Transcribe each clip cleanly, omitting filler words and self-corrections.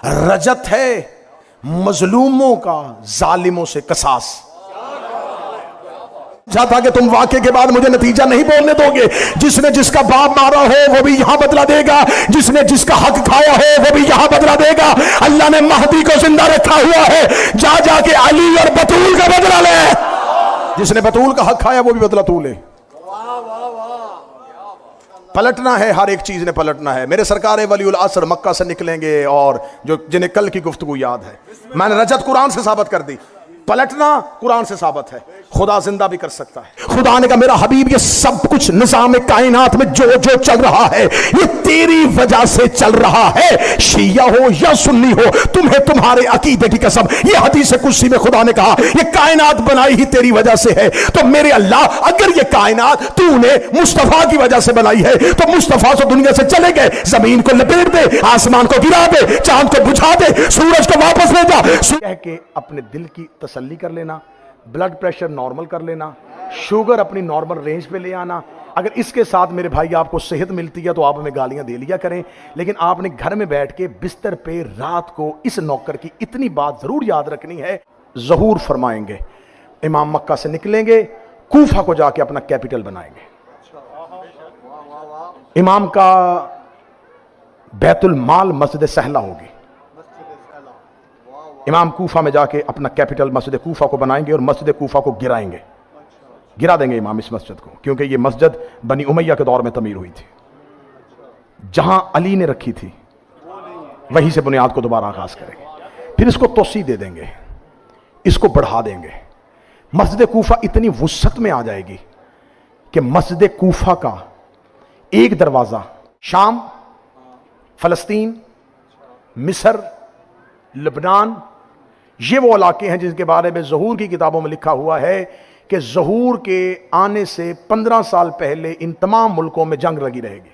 रजत है मजलूमों का जालिमों से कसास। चाहता कि तुम वाक़े के बाद मुझे नतीजा नहीं बोलने दोगे। जिसने जिसका बाप मारा हो वो भी यहां बदला देगा, जिसने जिसका हक खाया हो वो भी यहां बदला देगा। अल्लाह ने महदी को जिंदा रखा हुआ है, जा जाके अली और बतूल का बदला ले। जिसने बतूल का हक खाया वो भी बदला तू ले। पलटना है, हर एक चीज ने पलटना है। मेरे सरकार वलीउल असर मक्का से निकलेंगे और जो जिन्हें कल की गुफ्तगू याद है, मैंने रजत कुरान से साबित कर दी, पलटना कुरान से साबित है। खुदा जिंदा भी कर सकता है। खुदा ने कहा मेरा हबीब ये सब कुछ निजाम कायनात में जो जो चल रहा है ये तेरी वजह से चल रहा है। शिया हो या सुन्नी हो, तुम्हें तुम्हारे अकीदे की कसम, ये हदीस कुदसी में खुदा ने कहा ये कायनात बनाई ही तेरी वजह से है। तो मेरे अल्लाह, अगर ये कायनात तूने मुस्तफा की वजह से बनाई है तो मुस्तफा से दुनिया से चले गए, जमीन को लपेट दे, आसमान को गिरा दे, चांद को बुझा दे, सूरज को वापस ले जा। कह के अपने दिल की तसल्ली कर लेना, ब्लड प्रेशर नॉर्मल कर लेना, शुगर अपनी नॉर्मल रेंज पे ले आना। अगर इसके साथ मेरे भाई आपको सेहत मिलती है तो आप हमें गालियां दे लिया करें, लेकिन आपने घर में बैठ के बिस्तर पे रात को इस नौकर की इतनी बात जरूर याद रखनी है। ज़हूर फरमाएंगे, इमाम मक्का से निकलेंगे, कूफा को जाके अपना कैपिटल बनाएंगे। इमाम का बैतुल माल मस्जिद सहला होगी। इमाम कूफा में जाके अपना कैपिटल मस्जिद कूफा को बनाएंगे और मस्जिद कूफा को गिराएंगे, गिरा देंगे इमाम इस मस्जिद को, क्योंकि ये मस्जिद बनी उमैया के दौर में तमीर हुई थी। जहां अली ने रखी थी वहीं से बुनियाद को दोबारा आगाज करेंगे। फिर इसको तोसी दे देंगे, इसको बढ़ा देंगे। मस्जिद कूफा इतनी वुसअत में आ जाएगी कि मस्जिद कूफा का एक दरवाजा शाम, फलस्तीन, मिस्र, लबनान, ये वो इलाके हैं जिनके बारे में ज़हूर की किताबों में लिखा हुआ है कि ज़हूर के आने से 15 साल पहले इन तमाम मुल्कों में जंग लगी रहेगी।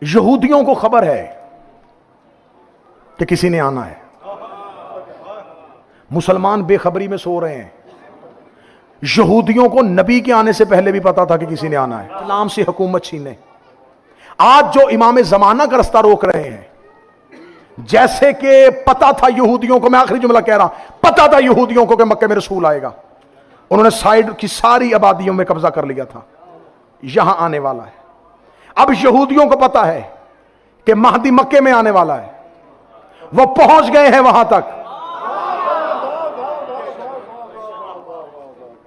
यहूदियों को खबर है कि किसी ने आना है, मुसलमान बेखबरी में सो रहे हैं। यहूदियों को नबी के आने से पहले भी पता था कि किसी ने आना है, इस्लाम से हुकूमत छीने। आज जो इमाम जमाना का रास्ता रोक रहे हैं, जैसे कि पता था यहूदियों को, मैं आखिरी जुमला कह रहा हूं, पता था यहूदियों को कि मक्के में रसूल आएगा, उन्होंने साइड की सारी आबादियों में कब्जा कर लिया था, यहां आने वाला है। अब यहूदियों को पता है कि महदी मक्के में आने वाला है, वो पहुंच गए हैं वहां तक।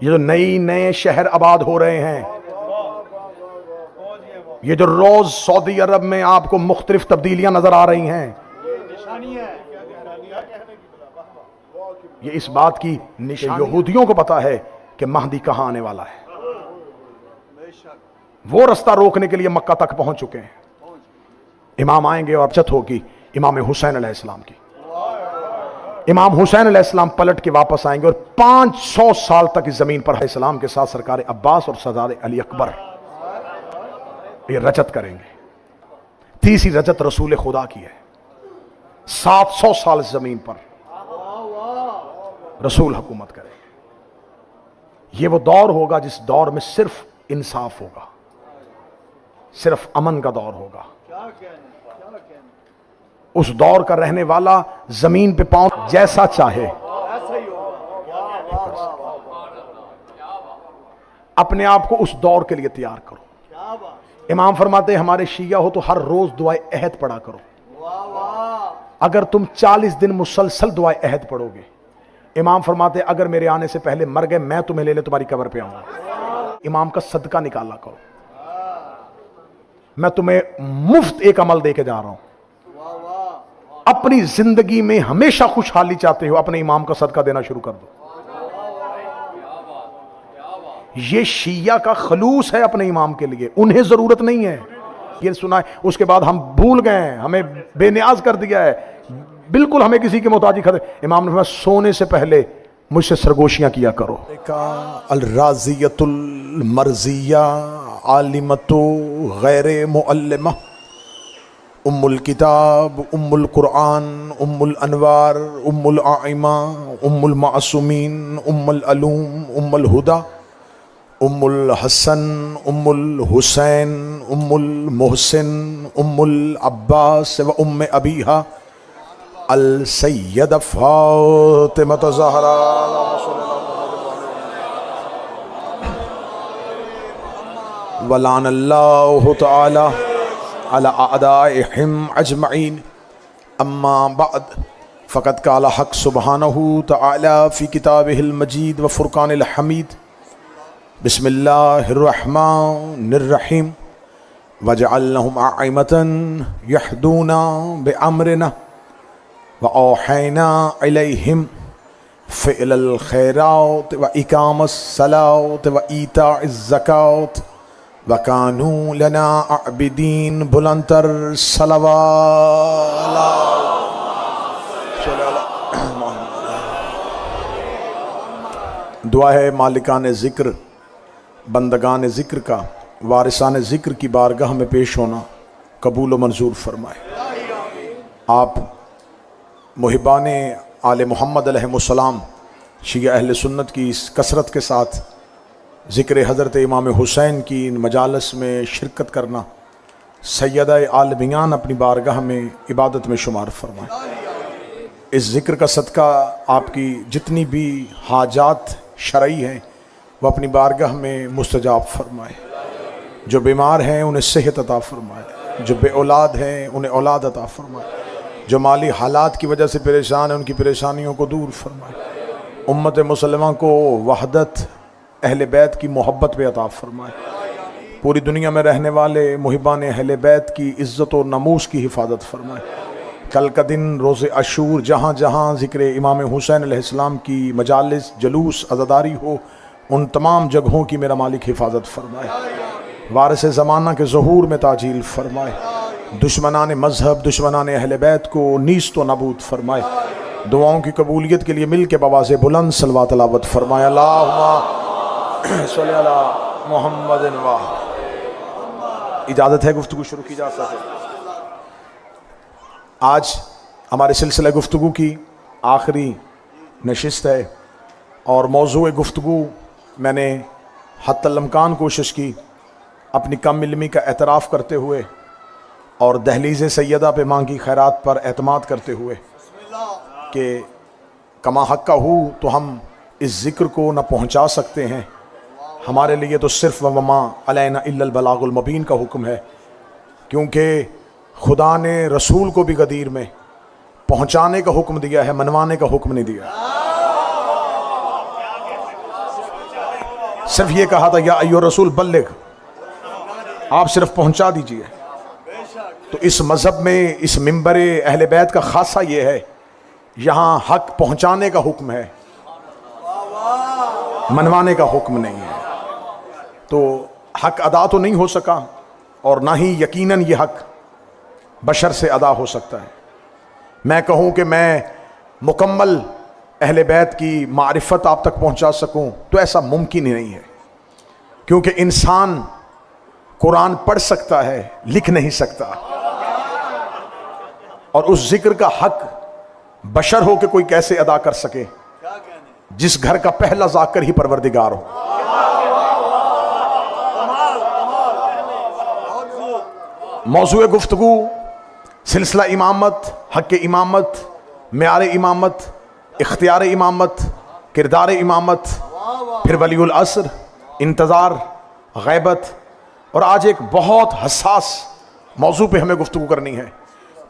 ये जो नए शहर आबाद हो रहे हैं, ये जो रोज सऊदी अरब में आपको मुख्तलिफ तब्दीलियां नजर आ रही हैं, ये इस बात की निशानी। यहूदियों को पता है कि महदी कहां आने वाला है, वो रास्ता रोकने के लिए मक्का तक पहुंच चुके हैं। इमाम आएंगे और अबजत होगी इमाम हुसैन अलैहिस्सलाम की। इमाम हुसैन अलैहिस्सलाम पलट के वापस आएंगे और 500 साल तक इस जमीन पर इस्लाम के साथ सरकार अब्बास और सरदार अली अकबर ये रजत करेंगे। तीसरी रजत रसूल खुदा की है। 700 साल इस जमीन पर रसूल हुकूमत करेंगे। ये वो दौर होगा जिस दौर में सिर्फ इंसाफ होगा, सिर्फ अमन का दौर होगा। उस दौर का रहने वाला जमीन पे पांव जैसा चाहे अपने आप को उस दौर के लिए तैयार करो। इमाम फरमाते हमारे शिया हो तो हर रोज दुआए अहद पढ़ा करो। अगर तुम 40 दिन मुसलसल दुआए अहद पढ़ोगे, इमाम फरमाते अगर मेरे आने से पहले मर गए मैं तुम्हें लेने तुम्हारी कब्र पे आऊंगा। इमाम का सदका निकाला करो। मैं तुम्हें मुफ्त एक अमल दे के जा रहा हूं। अपनी जिंदगी में हमेशा खुशहाली चाहते हो, अपने इमाम का सदका देना शुरू कर दो। ये शिया का खलूस है अपने इमाम के लिए, उन्हें जरूरत नहीं है। ये सुना है, उसके बाद हम भूल गए, हमें बेनियाज कर दिया है, बिल्कुल हमें किसी के मोहताजी खड़े। इमाम ने सोने से पहले मुझसे सरगोशियां किया करो। अल राज़ियतुल मर्ज़िया आलिमतु गैर मुअल्लिमा उम्मुल किताब उम्मुल कुरान उम्मुल अनवार उम्मुल आइमा उम्मुल मासूमीन उम्मुल अलूम उम्मुल हुदा उम्मुल हसन, उम्मुल हुसैन, उम्मुल मोहसिन, उम्मुल अब्बास व उम्मे अबीहा अल सैयद फातिमा ज़हरा वलानल्लाहु तआला अला अदाइहिम अजमईन। अम्मा बाद फ़क़द क़ाल हक़ सुब्हानहु तआला फ़ी किताबिहिल मजीद व फ़ुरक़ानिल हमीद। बिस्मिल्लाहिर्रहमानिर्रहीम। वजअलनहुम अइम्मतन यहदूना बिअम्रिना व औहैना इलैहिम फ़िअलल खैरात व इकामस सलात व ईताइज़ ज़कात व कानू लना आबिदीन। बुलंदतर सलवात। दुआ है मालिकान ज़िक्र, बंदगान ज़िक्र का वारिसान ज़िक्र की बारगाह में पेश होना कबूल व मंजूर फरमाए। आप मुहिबान आले मोहम्मद अलैहिस्सलाम शिया अहले सुन्नत की इस कसरत के साथ ज़िक्र हज़रत इमाम हुसैन की इन मजालस में शिरकत करना सैयदा आलमियान अपनी बारगाह में इबादत में शुमार फरमाए। इस ज़िक्र का सदका आपकी जितनी भी हाजात शरई हैं वह अपनी बारगाह में मुस्तजाब फरमाए। जो बीमार हैं उन्हें सेहत अता फरमाए, जो बे औलाद हैं उन्हें औलाद अता फरमाए, जो माली हालात की वजह से परेशान हैं उनकी परेशानियों को दूर फरमाए। उम्मत मुसलमान को वहदत अहले बैत की मोहब्बत पे अता फरमाए। पूरी दुनिया में रहने वाले मुहिबान अहले बैत की इज़्ज़त और नमूस की हिफाजत फरमाए। कल का दिन रोज़े अशूर जहाँ जहाँ ज़िक्र इमाम हुसैन अलैहिस्सलाम की मजालिस जुलूस अज़ादारी हो उन तमाम जगहों की मेरा मालिक हिफाजत फरमाए। वारिस ज़माना के ज़हूर में ताजील फरमाए। दुश्मनान मज़हब, दुश्मनान अहले बैत को नीस्त व नबूद फरमाए। दुआओं की कबूलियत के लिए मिल के बवाज़े बुलंद सलवात तिलावत फरमाए। अल्लाहुम्मा सल्ली अला मुहम्मदिन व। इजाज़त है गुफ्तगू शुरू की जा सके। आज हमारे सिलसिला गुफ्तगू की आखिरी नशिस्त है और मौज़ूए गुफ्तगू मैंने हत्तल इम्कान कोशिश की अपनी कम इल्मी का एतराफ़ करते हुए और दहलीज़ सैयदा पे मांगी खैरात पर एतमाद करते हुए कि कमा हक़ का हूँ तो हम इस ज़िक्र को न पहुँचा सकते हैं। हमारे लिए तो सिर्फ़ वमा अलैना इल्लल बलागुल मुबीन का हुक्म है, क्योंकि खुदा ने रसूल को भी गदीर में पहुँचाने का हुक्म दिया है, मनवाने का हुक्म नहीं दिया। सिर्फ ये कहा था या अय्यो रसूल बल्लिग, आप सिर्फ पहुँचा दीजिए। तो इस मज़हब में, इस मिंबर अहले बैत का खासा ये है, यहाँ हक़ पहुँचाने का हुक्म है, मनवाने का हुक्म नहीं है। तो हक़ अदा तो नहीं हो सका और ना ही यकीनन ये हक़ बशर से अदा हो सकता है। मैं कहूँ कि मैं मुकम्मल अहले बैत की मारिफत आप तक पहुँचा सकूँ तो ऐसा मुमकिन ही नहीं है, क्योंकि इंसान कुरान पढ़ सकता है, लिख नहीं सकता। और उस जिक्र का हक़ बशर हो के कोई कैसे अदा कर सके जिस घर का पहला जाकर ही परवरदिगार हो। मौज़ूए गुफ्तगू सिलसिला इमामत, हक़ इमामत, मेयार इमामत, इख्तियार इमामत, किरदार इमामत, फिर वलीउल असर, इंतज़ार, गैबत, और आज एक बहुत हसास मौजू पे हमें गुफ्तगू करनी है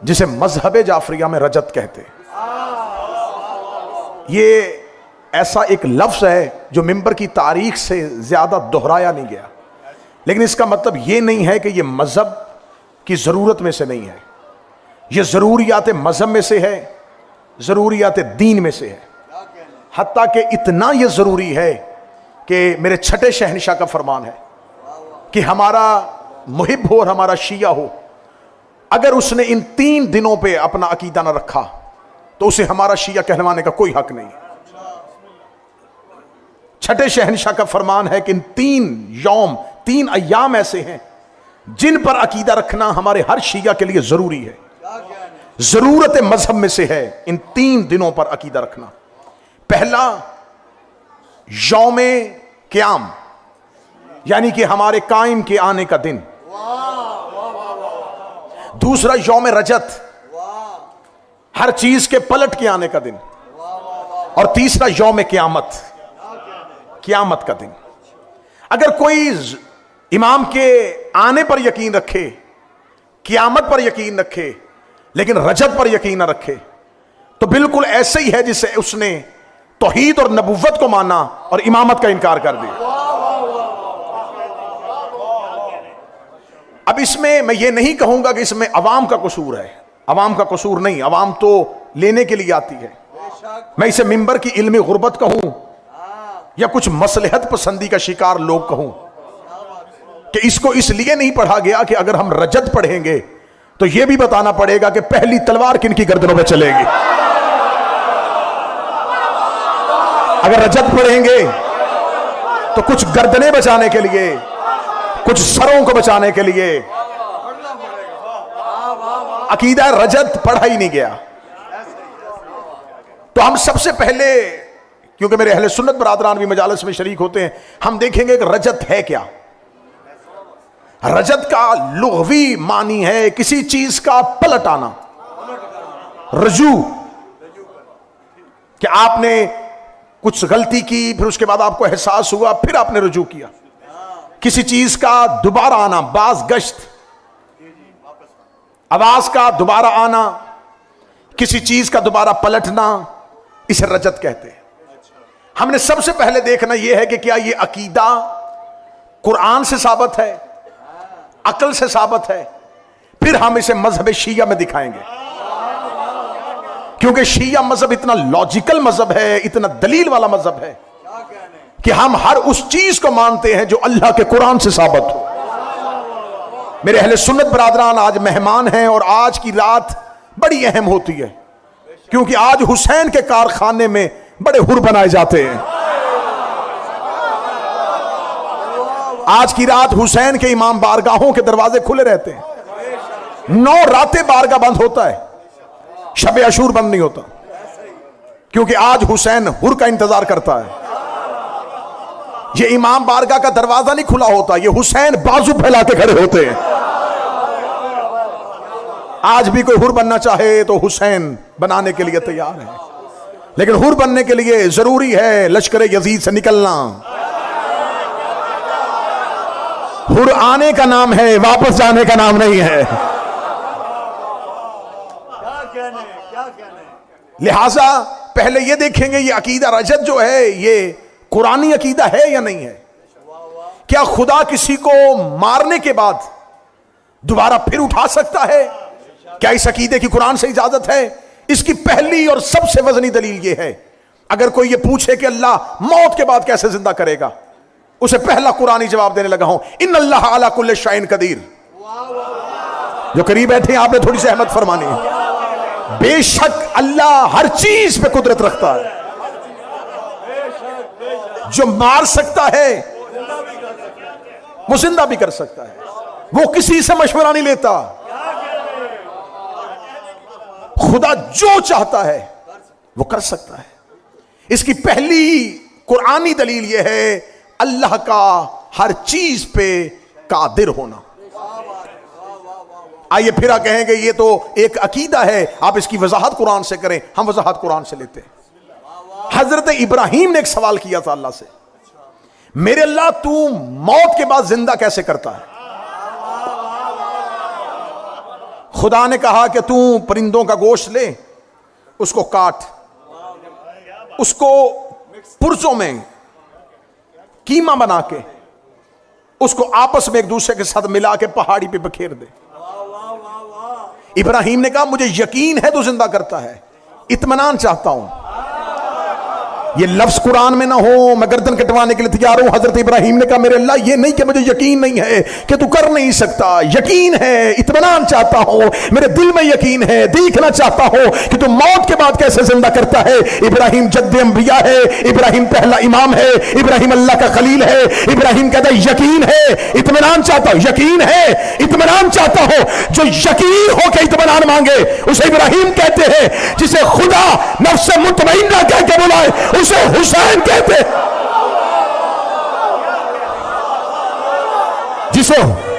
जिसे मजहब जाफरिया में रजत कहते हैं। ये ऐसा एक लफ्ज़ है जो मिंबर की तारीख से ज़्यादा दोहराया नहीं गया, लेकिन इसका मतलब ये नहीं है कि ये मज़हब की ज़रूरत में से नहीं है, ये ज़रूरियात मज़हब में से है, ज़रूरियात दीन में से है। हत्ता कि इतना ये ज़रूरी है कि मेरे छठे शहनशाह का फरमान है कि हमारा मुहिब हो और हमारा शिया हो, अगर उसने इन 3 दिनों पे अपना अकीदा न रखा तो उसे हमारा शिया कहलवाने का कोई हक नहीं। छठे शहनशाह का फरमान है कि इन 3 अय्याम ऐसे हैं जिन पर अकीदा रखना हमारे हर शिया के लिए जरूरी है, जरूरत मजहब में से है इन 3 दिनों पर अकीदा रखना। पहला यौम क़याम, यानी कि हमारे कायम के आने का दिन। दूसरा यौम रजत, हर चीज के पलट के आने का दिन। और तीसरा यौम क़यामत, क़यामत का दिन। अगर कोई इमाम के आने पर यकीन रखे, क़यामत पर यकीन रखे, लेकिन रजत पर यकीन न रखे, तो बिल्कुल ऐसे ही है जिससे उसने तौहीद और नबुव्वत को माना और इमामत का इनकार कर दिया। अब इसमें मैं ये नहीं कहूंगा कि इसमें अवाम का कसूर है, अवाम का कसूर नहीं, अवाम तो लेने के लिए आती है। मैं इसे मिंबर की इल्मी गुर्बत कहूं या कुछ मसलहत पसंदी का शिकार लोग कहूं कि इसको इसलिए नहीं पढ़ा गया कि अगर हम रजत पढ़ेंगे तो यह भी बताना पड़ेगा कि पहली तलवार किन की गर्दनों में चलेगी। अगर रजत पढ़ेंगे तो कुछ गर्दनें बचाने के लिए, कुछ सरों को बचाने के लिए अकीदा रजत पढ़ा ही नहीं गया। तो हम सबसे पहले, क्योंकि मेरे अहले सुन्नत बरादरान भी मजालिस में शरीक होते हैं, हम देखेंगे कि रजत है क्या। रजत का लुग़वी मानी है किसी चीज का पलट आना, रजू, कि आपने कुछ गलती की, फिर उसके बाद आपको एहसास हुआ, फिर आपने रुजू किया। किसी चीज का दोबारा आना, बाज गश्त, आवाज का दोबारा आना, किसी चीज का दोबारा पलटना, इसे रजत कहते हैं। हमने सबसे पहले देखना यह है कि क्या यह अकीदा कुरान से साबित है, अकल से साबित है। फिर हम इसे मजहब शिया में दिखाएंगे, क्योंकि शिया मजहब इतना लॉजिकल मजहब है, इतना दलील वाला मजहब है कि हम हर उस चीज को मानते हैं जो अल्लाह के कुरान से साबित हो। मेरे अहले सुन्नत बरादरान आज मेहमान हैं और आज की रात बड़ी अहम होती है, क्योंकि आज हुसैन के कारखाने में बड़े हुर बनाए जाते हैं। आज की रात हुसैन के इमाम बारगाहों के दरवाजे खुले रहते हैं। 9 रातें बारगाह बंद होता है, शब अशूर बंद नहीं होता, क्योंकि आज हुसैन हुर का इंतजार करता है। ये इमाम बारगाह का दरवाजा नहीं खुला होता, ये हुसैन बाजू फैला के खड़े होते हैं। आज भी कोई हुर बनना चाहे तो हुसैन बनाने के लिए तैयार है, लेकिन हुर बनने के लिए जरूरी है लश्कर यजीद से निकलना। हुर आने का नाम है, वापस जाने का नाम नहीं है। लिहाजा पहले ये देखेंगे ये अकीदा रजत जो है ये कुरानी अकीदा है या नहीं है। क्या खुदा किसी को मारने के बाद दोबारा फिर उठा सकता है? क्या इस अकीदे की कुरान से इजाजत है? इसकी पहली और सबसे वजनी दलील यह है, अगर कोई ये पूछे कि अल्लाह मौत के बाद कैसे जिंदा करेगा, उसे पहला कुरानी जवाब देने लगा हूं, इन्नल्लाह अला कुल्लि शैइन कदीर। जो करीब बैठे हैं आपने थोड़ी सी अहमद फरमानी है। बेशक अल्लाह हर चीज पे कुदरत रखता है। जो मार सकता है वो जिंदा भी कर सकता है, वो किसी से मशवरा नहीं लेता। खुदा जो चाहता है वो कर सकता है। इसकी पहली कुरानी दलील यह है अल्लाह का हर चीज पे कादिर होना। आइए फिर आप कहेंगे ये तो एक अकीदा है, आप इसकी वजाहत कुरान से करें। हम वजाहत कुरान से लेते हैं। हजरत इब्राहिम ने एक सवाल किया था अल्लाह से, मेरे अल्लाह तू मौत के बाद जिंदा कैसे करता है? खुदा ने कहा कि तू परिंदों का गोश्त ले, उसको काट, उसको पुर्जों में कीमा बना के उसको आपस में एक दूसरे के साथ मिला के पहाड़ी पे बखेर दे। इब्राहिम ने कहा मुझे यकीन है तू जिंदा करता है, इत्मीनान चाहता हूं। ये लफ्ज कुरान में ना हो, मैं गर्दन कटवाने के लिए तैयार हूं। हजरत इब्राहिम ने कहा मेरे अल्लाह ये नहीं कि मुझे यकीन नहीं है कि तू कर नहीं सकता, यकीन है, इत्मीनान चाहता हूं, मेरे दिल में यकीन है, देखना चाहता हूं कि तू मौत के बाद कैसे जिंदा करता है। इब्राहिम जद्द अंबिया है, इब्राहिम पहला इमाम है, इब्राहिम अल्लाह का खलील है। इब्राहिम कहता है यकीन है, इत्मीनान चाहता हूं, यकीन है, इत्मीनान चाहता हूं। जो यकीन हो के इत्मीनान मांगे उसे इब्राहिम कहते हैं। जिसे खुदा नफ्स मुतमइन्ना कह के बुलाए उसे हुसैन कहते। हंसो।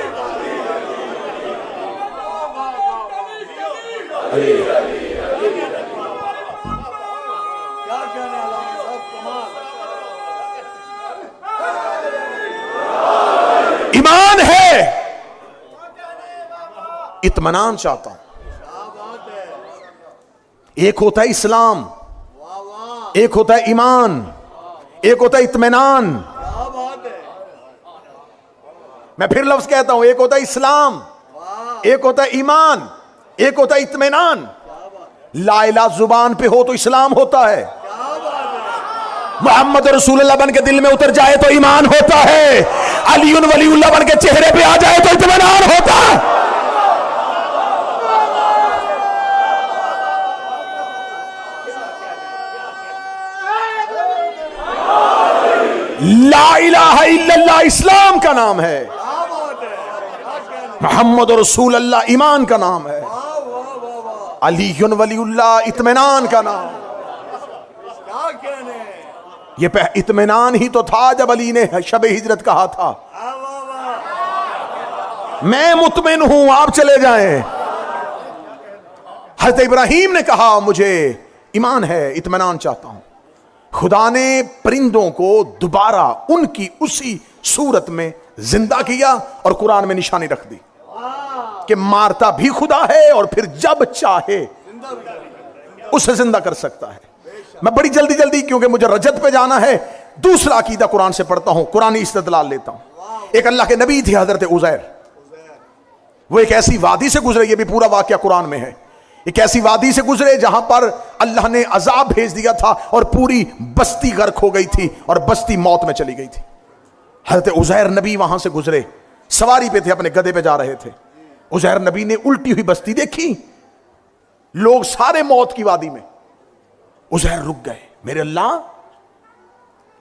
ईमान है, इत्मीनान चाहता हूं। एक होता है इस्लाम, एक होता है ईमान, एक होता है इत्मीनान। मैं फिर लफ्ज कहता हूं, एक होता है इस्लाम, एक होता है ईमान, एक होता है इत्मीनान। ला इलाहा जुबान पे हो तो इस्लाम होता है, मोहम्मद रसूलुल्लाह बन के दिल में उतर जाए तो ईमान होता है, अलीउन वलीउल्लाह बन के चेहरे पे आ जाए तो इत्मीनान होता है। ला इलाहा इल्लल्लाह इस्लाम का नाम है, मोहम्मद रसूलुल्लाह ईमान का नाम है, अलीउन वलीउल्लाह इत्मीनान का नाम। ये इत्मीनान ही तो था जब अली ने शब हिजरत कहा था, मैं मुतमिन हूं आप चले जाएं। हज़रत इब्राहीम ने कहा मुझे ईमान है, इत्मीनान चाहता हूं। खुदा ने परिंदों को दोबारा उनकी उसी सूरत में जिंदा किया और कुरान में निशानी रख दी कि मारता भी खुदा है और फिर जब चाहे उसे जिंदा कर सकता है। मैं बड़ी जल्दी जल्दी, क्योंकि मुझे रजत पे जाना है, दूसरा अकीदा कुरान से पढ़ता हूं, कुरानी इस्तिदलाल लेता हूं। एक अल्लाह के नबी थे हजरत उज़ैर, वो एक ऐसी वादी से गुजरे, ये भी पूरा वाकया कुरान में है। एक ऐसी वादी से गुजरे जहां पर अल्लाह ने अजाब भेज दिया था और पूरी बस्ती गर्क हो गई थी और बस्ती मौत में चली गई थी। हजरत उज़ैर नबी वहां से गुजरे, सवारी पे थे, अपने गधे पे जा रहे थे। उज़ैर नबी ने उल्टी हुई बस्ती देखी, लोग सारे मौत की वादी में। उज़ैर रुक गए, मेरे अल्लाह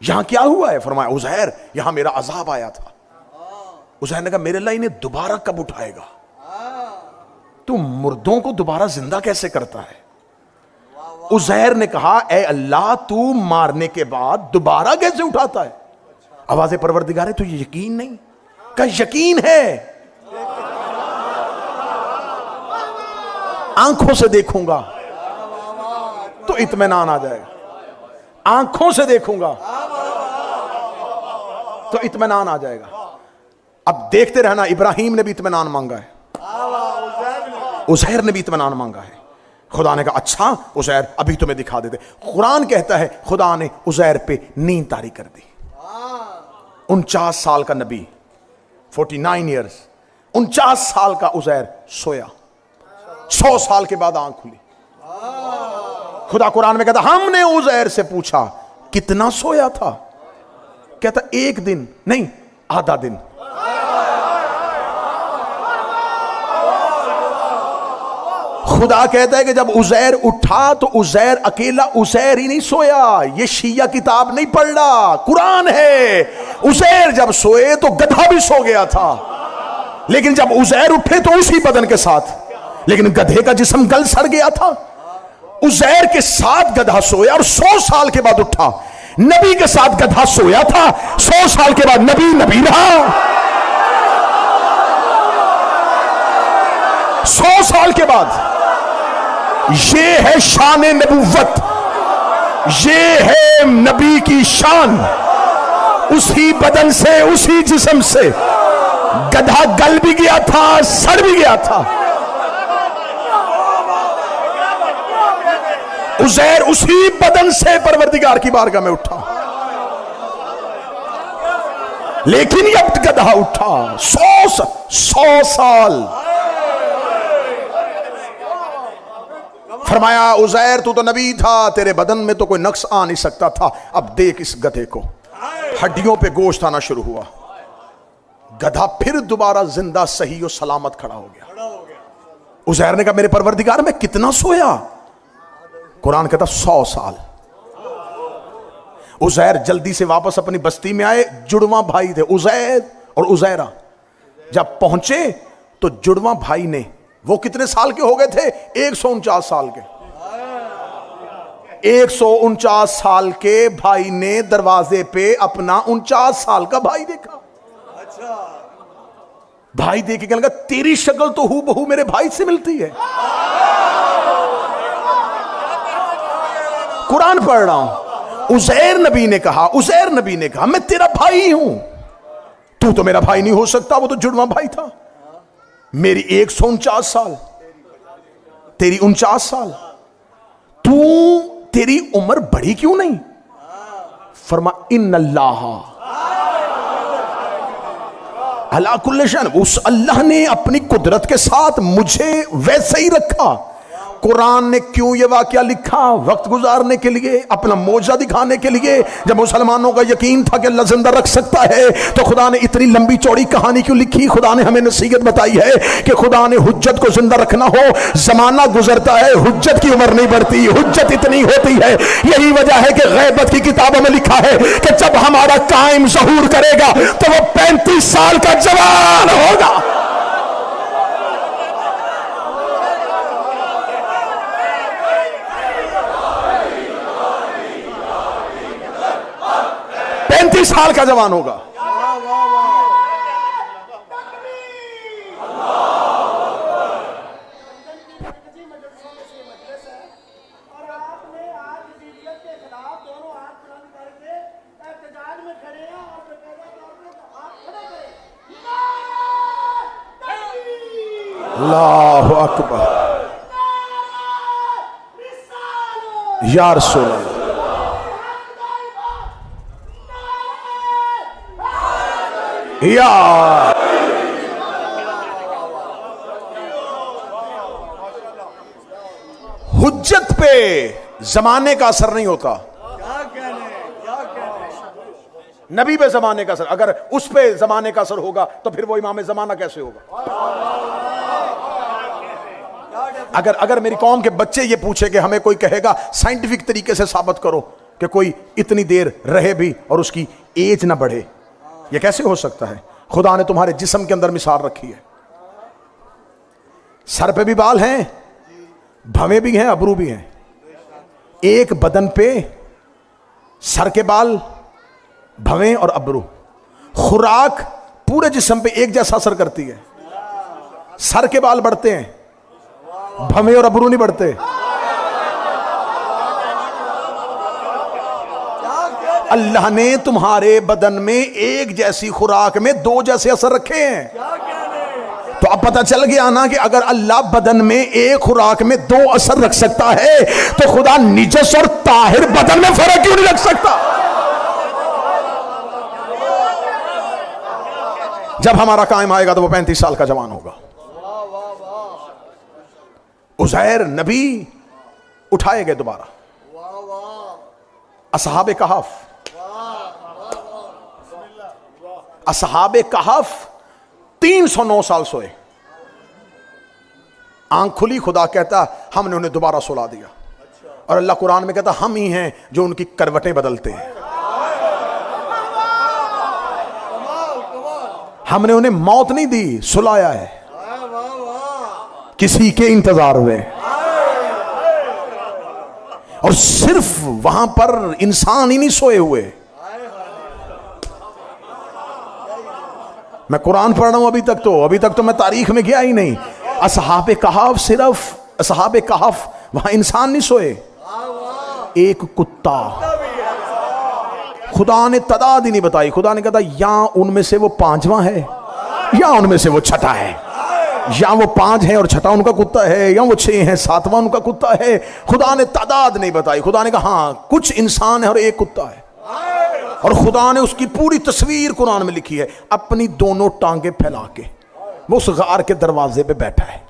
यहां क्या हुआ है? फरमाया उज़ैर यहां मेरा अजाब आया था। उज़ैर ने कहा मेरे अल्लाह इन्हें दोबारा कब उठाएगा? तू मुर्दों को दोबारा जिंदा कैसे करता है? उज़ैर ने कहा ए अल्लाह तू मारने के बाद दोबारा कैसे उठाता है? आवाज़ परवरदिगार है, तुझे यकीन नहीं? का यकीन है, आंखों से देखूंगा तो इत्मीनान आ जाएगा, आंखों से देखूंगा तो इत्मीनान आ जाएगा। अब देखते रहना, इब्राहिम ने भी इत्मीनान मांगा है, उज़ैर ने भी इत्मीनान मांगा है। खुदा ने कहा अच्छा उज़ैर अभी तुम्हें दिखा देते। कुरान कहता है खुदा ने उज़ैर पे नींद तारी कर दी। 49 साल का नबी, 49 ईयर्स, 49 साल का उज़ैर सोया, 100 साल के बाद आंख खुली। खुदा कुरान में कहता हमने उज़ैर से पूछा कितना सोया था? कहता एक दिन नहीं, आधा दिन। खुदा कहता है कि जब उज़ैर उठा तो उज़ैर अकेला उज़ैर ही नहीं सोया, ये शिया किताब नहीं पढ़ रहा, कुरान है। उज़ैर जब सोए तो गधा भी सो गया था, लेकिन जब उज़ैर उठे तो उसी बदन के साथ, लेकिन गधे का जिस्म गल सड़ गया था। उज़ैर के साथ गधा सोया और 100 साल के बाद उठा। नबी के साथ गधा सोया था, 100 साल के बाद नबी नबी रहा। 100 साल के बाद। ये है शान नबुव्वत, ये है नबी की शान। उसी बदन से, उसी जिस्म से गधा गल भी गया था, सड़ भी गया था। उज़ैर उसी बदन से परवरदिगार की बारगाह में उठा, लेकिन अब गधा उठा 100 साल। फरमाया उज़ैर तू तो नबी था, तेरे बदन में तो कोई नक्स आ नहीं सकता था। अब देख इस गधे को, हड्डियों पे गोश्त आना शुरू हुआ। गधा फिर दोबारा जिंदा सही और सलामत खड़ा हो गया। उज़ैर ने कहा मेरे परवरदिगार मैं कितना सोया? कुरान कहता 100 साल। उज़ैर जल्दी से वापस अपनी बस्ती में आए। जुड़वा भाई थे उज़ैर और उज़ैरा। जब पहुंचे तो जुड़वा भाई ने, वो कितने साल के हो गए थे? 149 साल के। 149 साल के भाई ने दरवाजे पे अपना 49 साल का भाई देखा। भाई देख के कहने लगा तेरी शक्ल तो हूबहू मेरे भाई से मिलती है। कुरान पढ़ रहा हूं, उज़ैर नबी ने कहा मैं तेरा भाई हूं, तू तो मेरा भाई नहीं हो सकता, वो तो जुड़वा भाई था। मेरी 149 साल, तेरी 49 साल, तेरी उम्र बड़ी क्यों नहीं? फरमा इन्नल्लाह अला कुल्ली शैइन, उस अल्लाह ने अपनी कुदरत के साथ मुझे वैसे ही रखा। कुरान ने क्यों ये वाकया लिखा? वक्त गुजारने के लिए, अपना मौजा दिखाने के लिए। जब मुसलमानों का यकीन था कि अल्लाह जिंदा रख सकता है, तो खुदा ने इतनी लंबी चौड़ी कहानी क्यों लिखी? खुदा ने हमें नसीहत बताई है कि खुदा ने हुज्जत को जिंदा रखना हो, जमाना गुजरता है, हुज्जत की उम्र नहीं बढ़ती, हुज्जत इतनी होती है। यही वजह है कि गैबत की किताबों में लिखा है कि जब हमारा कायम ज़हूर करेगा तो वो 35 साल का जवान होगा। साल का जवान होगा। अल्लाहु अकबर, या रसूल अल्लाह। या हुज्जत पे जमाने का असर नहीं होता, नबी पे जमाने का असर। अगर उस पे जमाने का असर होगा तो फिर वो इमाम जमाना कैसे होगा? अगर मेरी कौम के बच्चे ये पूछे कि हमें कोई कहेगा साइंटिफिक तरीके से साबित करो कि कोई इतनी देर रहे भी और उसकी एज ना बढ़े, ये कैसे हो सकता है? खुदा ने तुम्हारे जिस्म के अंदर मिसाल रखी है। सर पे भी बाल हैं, भवें भी हैं, अबरू भी हैं। एक बदन पे सर के बाल, भवें और अबरू, खुराक पूरे जिस्म पे एक जैसा असर करती है। सर के बाल बढ़ते हैं, भवें और अबरू नहीं बढ़ते। अल्लाह ने तुम्हारे बदन में एक जैसी खुराक में दो जैसे असर रखे हैं। तो अब पता चल गया ना कि अगर अल्लाह बदन में एक खुराक में दो असर रख सकता है तो खुदा निजस और ताहिर बदन में फर्क क्यों नहीं रख सकता? जब हमारा कायम आएगा तो वो 35 साल का जवान होगा। उज़ैर नबी उठाए गए दोबारा। असहाबे कहफ, असहाबे कहफ 309 साल सोए। आंख खुली, खुदा कहता हमने उन्हें दोबारा सुला दिया। और अल्लाह कुरान में कहता हम ही हैं जो उनकी करवटें बदलते हैं। हमने उन्हें मौत नहीं दी, सुलाया है किसी के इंतजार में। और सिर्फ वहां पर इंसान ही नहीं सोए हुए। मैं कुरान पढ़ रहा हूं, अभी तक तो मैं तारीख में गया ही नहीं। असहाबे कहफ, सिर्फ असहाबे कहफ, वहां इंसान नहीं सोए, एक कुत्ता। खुदा ने तादाद ही नहीं बताई। खुदा ने कहा या उनमें से वो 5वां है या उनमें से वो 6ठा है, या वो 5 है और 6ठा उनका कुत्ता है, या वो 6 है 7वां उनका कुत्ता है। खुदा ने तादाद नहीं बताई। खुदा ने कहा हाँ कुछ इंसान है और एक कुत्ता है। और खुदा ने उसकी पूरी तस्वीर कुरान में लिखी है। अपनी दोनों टांगे फैला के वो उस गार के दरवाजे पे बैठा है।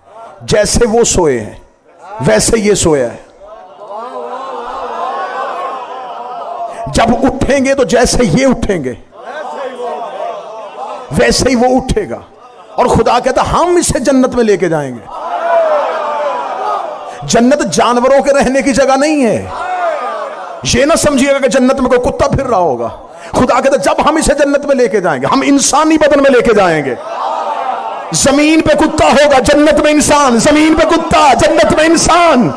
जैसे वो सोए हैं वैसे ये सोया है। जब उठेंगे तो जैसे ये उठेंगे वैसे ही वो उठेगा। और खुदा कहता हम इसे जन्नत में लेके जाएंगे। जन्नत जानवरों के रहने की जगह नहीं है। ये ना समझिएगा कि जन्नत में कोई कुत्ता फिर रहा होगा। खुदा कहता जब हम इसे जन्नत में लेके जाएंगे, हम इंसानी बदन में लेके जाएंगे। जमीन पे कुत्ता होगा, जन्नत में इंसान। जमीन पे कुत्ता, जन्नत में इंसान।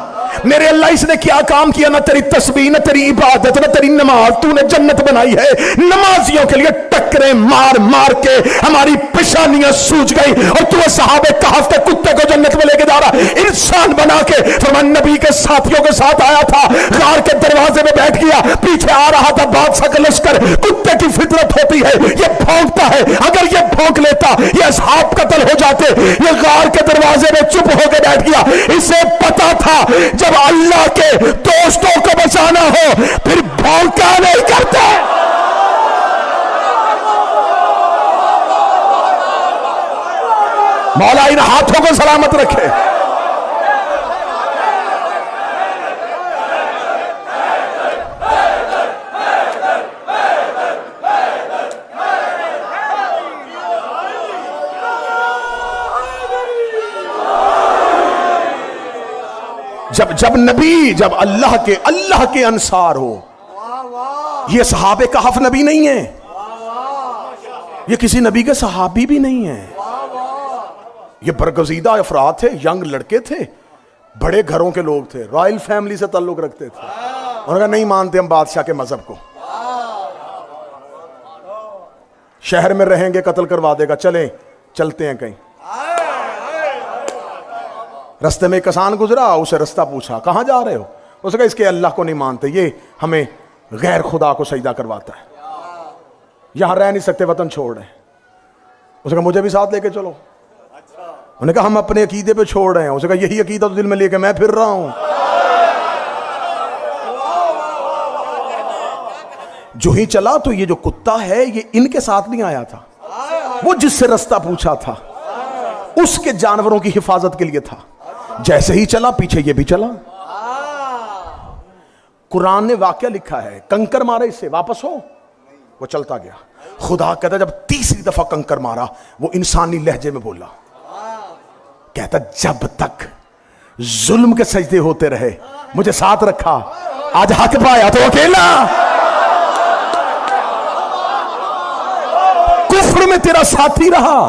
मेरे अल्लाह इसने क्या काम किया? ना तेरी तस्बीह, ना तेरी इबादत, ना तेरी नमाज। तूने जन्नत बनाई है नमाजियों के लिए। टक्करें मार मार के हमारी पेशानियां सूज गई और तू सहाबे कहफ के कुत्ते को जन्नत में लेके जा रहा, इंसान बना के। फरमान नबी के साथियों के साथ आया था, गार के दरवाजे में बैठ गया, पीछे आ रहा था बादशाह का लश्कर। कुत्ते की फितरत होती है, ये भौंकता है, अगर ये भौंक लेता ये असहाब कत्ल हो जाते। ये गार के दरवाजे में चुप होकर बैठ गया। इसे पता था जब अल्लाह के दोस्तों को बचाना हो फिर भौंका नहीं करते। मौला इन हाथों को सलामत रखे। जब नबी, जब अल्लाह के अंसार हो, ये सहाबे कहफ नबी नहीं है, ये किसी नबी के सहाबी भी नहीं है, ये बरगजीदा अफराद थे, यंग लड़के थे, बड़े घरों के लोग थे, रॉयल फैमिली से ताल्लुक रखते थे। उन्होंने कहा नहीं मानते हम बादशाह के मजहब को, शहर में रहेंगे कत्ल करवा देगा, चलते हैं कहीं। रास्ते में किसान गुजरा, उसे रास्ता पूछा कहां जा रहे हो, उसने कहा इसके अल्लाह को नहीं मानते, ये हमें गैर खुदा को सजदा करवाता है, यहां रह नहीं सकते, वतन छोड़ रहे हैं। उसने कहा मुझे भी साथ लेके चलो। उन्होंने कहा हम अपने अकीदे पे छोड़ रहे हैं। उसने कहा यही अकीदा तो दिल में लेके मैं फिर रहा हूं। जो ही चला तो ये जो कुत्ता है ये इनके साथ नहीं आया था, वो जिससे रास्ता पूछा था उसके जानवरों की हिफाजत के लिए था। जैसे ही चला पीछे ये भी चला। कुरान ने वाकया लिखा है, कंकर मारे इससे वापस हो, वो चलता गया। खुदा कहता जब तीसरी दफा कंकर मारा वो इंसानी लहजे में बोला, कहता जब तक जुल्म के सजदे होते रहे मुझे साथ रखा, आज हक पाया तो अकेला, कुफ्र में तेरा साथी रहा,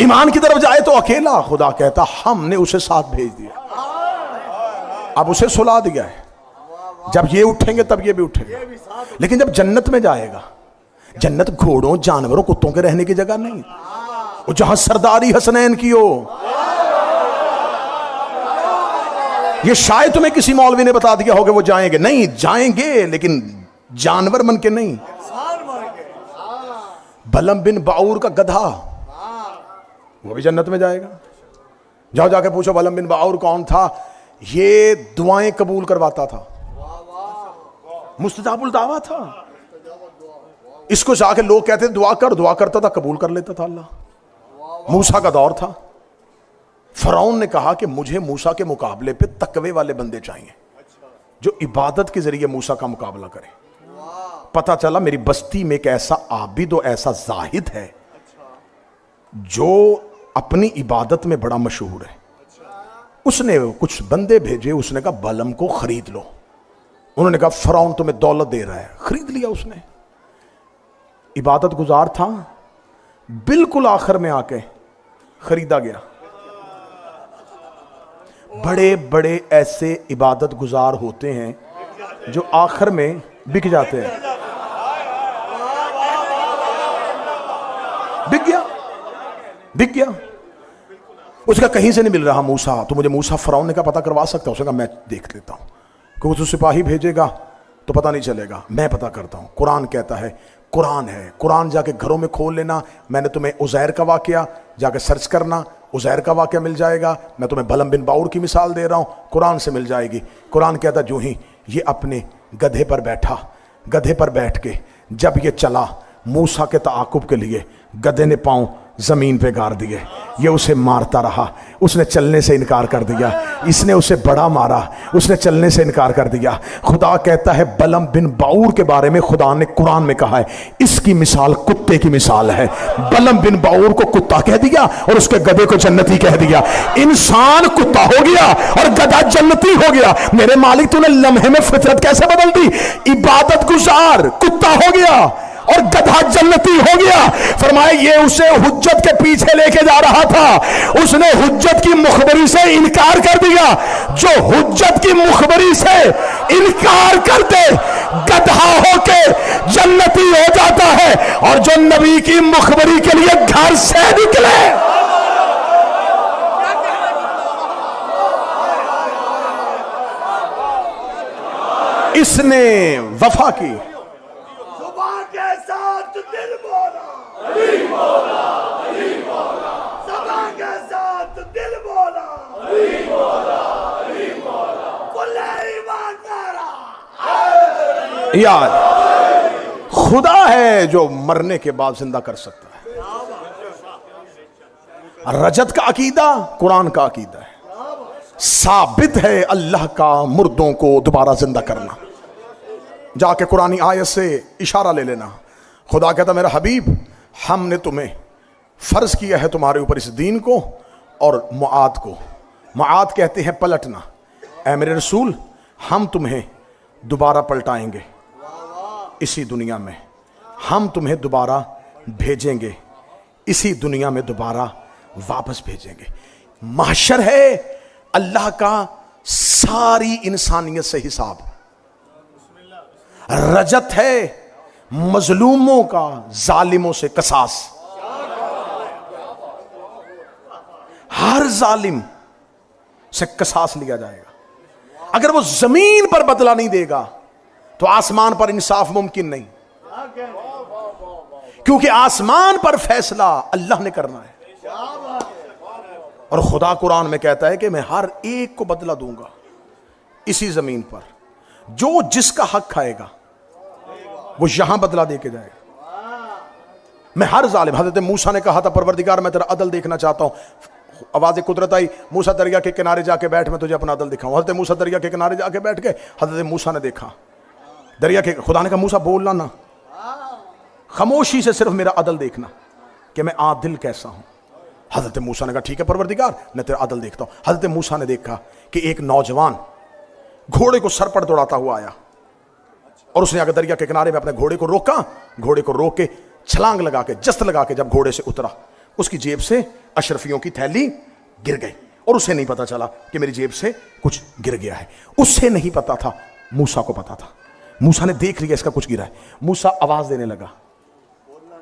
ईमान की तरफ जाए तो अकेला। खुदा कहता हमने उसे साथ भेज दिया, अब उसे सुला दिया है, जब ये उठेंगे तब ये भी उठेंगे। लेकिन जब जन्नत में जाएगा, जन्नत घोड़ों जानवरों कुत्तों के रहने की जगह नहीं, वो जहां सरदारी हसनैन की हो। ये शायद तुम्हें किसी मौलवी ने बता दिया हो कि वो जाएंगे, नहीं जाएंगे लेकिन जानवर मन के नहीं। बलम बिन बाऊर का गधा वो भी जन्नत में जाएगा। जाओ जाके पूछो बलम बिन बाऊर कौन था, ये दुआएं कबूल करवाता था, मुस्तजाबुल दावा था। इसको जाके लोग कहते थे दुआ कर, दुआ करता था, कबूल कर लेता था अल्लाह। मूसा का दौर था, फरौन ने कहा कि मुझे मूसा के मुकाबले पे तकवे वाले बंदे चाहिए जो इबादत के जरिए मूसा का मुकाबला करे। पता चला मेरी बस्ती में एक ऐसा आबिद और ऐसा जाहिद है जो अपनी इबादत में बड़ा मशहूर है। उसने कुछ बंदे भेजे, उसने कहा बलम को खरीद लो। उन्होंने कहा फरौन तुम्हें दौलत दे रहा है, खरीद लिया उसने। इबादत गुजार था, बिल्कुल आखिर में आके खरीदा गया। बड़े बड़े ऐसे इबादत गुजार होते हैं जो आखिर में बिक जाते हैं। बिक गया। उसका कहीं से नहीं मिल रहा मूसा, तो मुझे मूसा, फरौन ने कहा पता करवा सकता है। उसने कहा मैं देख लेता हूं, क्योंकि तो सिपाही भेजेगा तो पता नहीं चलेगा, मैं पता करता हूं। कुरान कहता है, कुरान है, कुरान जाके घरों में खोल लेना। मैंने तुम्हें उज़ैर का वाकया जाके सर्च करना, उज़ैर का वाकया मिल जाएगा। मैं तुम्हें बलम बिन बाऊर की मिसाल दे रहा हूं, कुरान से मिल जाएगी। कुरान कहता जो ही ये अपने गधे पर बैठा, गधे पर बैठ के जब ये चला मूसा के ताकुब के लिए, गधे ने पांव जमीन पे गाड़ दिए। ये उसे मारता रहा, उसने चलने से इनकार कर दिया। इसने उसे बड़ा मारा, उसने चलने से इनकार कर दिया। खुदा कहता है बलम बिन बाऊर के बारे में खुदा ने कुरान में कहा है, इसकी मिसाल कुत्ते की मिसाल है। बलम बिन बाऊर को कुत्ता कह दिया और उसके गधे को जन्नती कह दिया। इंसान कुत्ता हो गया और गधा जन्नती हो गया। मेरे मालिक तूने लम्हे में फितरत कैसे बदल दी। इबादत गुजार कुत्ता हो गया और गधा जन्नती हो गया। फरमाया ये उसे हुज्जत के पीछे लेके जा रहा था, उसने हुज्जत की मुखबरी से इनकार कर दिया। जो हुज्जत की मुखबरी से इनकार करते गधा होके जन्नती हो जाता है, और जो नबी की मुखबरी के लिए घर से निकले, इसने वफा की, सुबह के साथ दिल बोला, सुबह के साथ दिल बोला, कुल्ले ईमान नारा। यार खुदा है जो मरने के बाद जिंदा कर सकता है। रजत का अकीदा कुरान का अकीदा है, साबित है अल्लाह का मुर्दों को दोबारा जिंदा करना। जाके कुरानी आयत से इशारा ले लेना। खुदा कहता मेरा हबीब, हमने तुम्हें फर्ज किया है तुम्हारे ऊपर इस दीन को और मुआद को। मुआद कहते हैं पलटना। ऐ मेरे रसूल, हम तुम्हें दोबारा पलटाएंगे इसी दुनिया में, हम तुम्हें दोबारा भेजेंगे इसी दुनिया में, दोबारा वापस भेजेंगे। महशर है अल्लाह का सारी इंसानियत से हिसाब। रजत है मजलूमों का जालिमों से कसास। हर जालिम से कसास लिया जाएगा। अगर वो जमीन पर बदला नहीं देगा तो आसमान पर इंसाफ मुमकिन नहीं, क्योंकि आसमान पर फैसला अल्लाह ने करना है। और खुदा कुरान में कहता है कि मैं हर एक को बदला दूंगा इसी जमीन पर। जो जिसका हक खाएगा वो यहां बदला देके जाएगा। मैं हर जालिम, हजरत मूसा ने कहा था परवरदिगार मैं तेरा अदल देखना चाहता हूं। आवाज कुदरत आई, मूसा दरिया के किनारे जाके बैठ, मैं तुझे अपना अदल दिखाऊं। हजरत मूसा दरिया के किनारे जाके बैठ गए। हजरत मूसा ने देखा दरिया के, खुदा ने कहा मूसा बोलना ना, खामोशी से सिर्फ मेरा अदल देखना कि मैं आदिल कैसा हूं। हजरत मूसा ने कहा ठीक है परवरदिगार, मैं तेरा अदल देखता हूं। हजरत मूसा ने देखा कि एक नौजवान घोड़े को सर पर दौड़ाता हुआ आया, और उसने आगे दरिया के किनारे में अपने घोड़े को रोका। घोड़े को रोक के छलांग लगा के, जस्त लगा के जब घोड़े से उतरा, उसकी जेब से अशरफियों की थैली गिर गई, और उसे नहीं पता चला कि मेरी जेब से कुछ गिर गया है। उससे नहीं पता था, मूसा को पता था। मूसा ने देख लिया इसका कुछ गिरा है। मूसा आवाज देने लगा।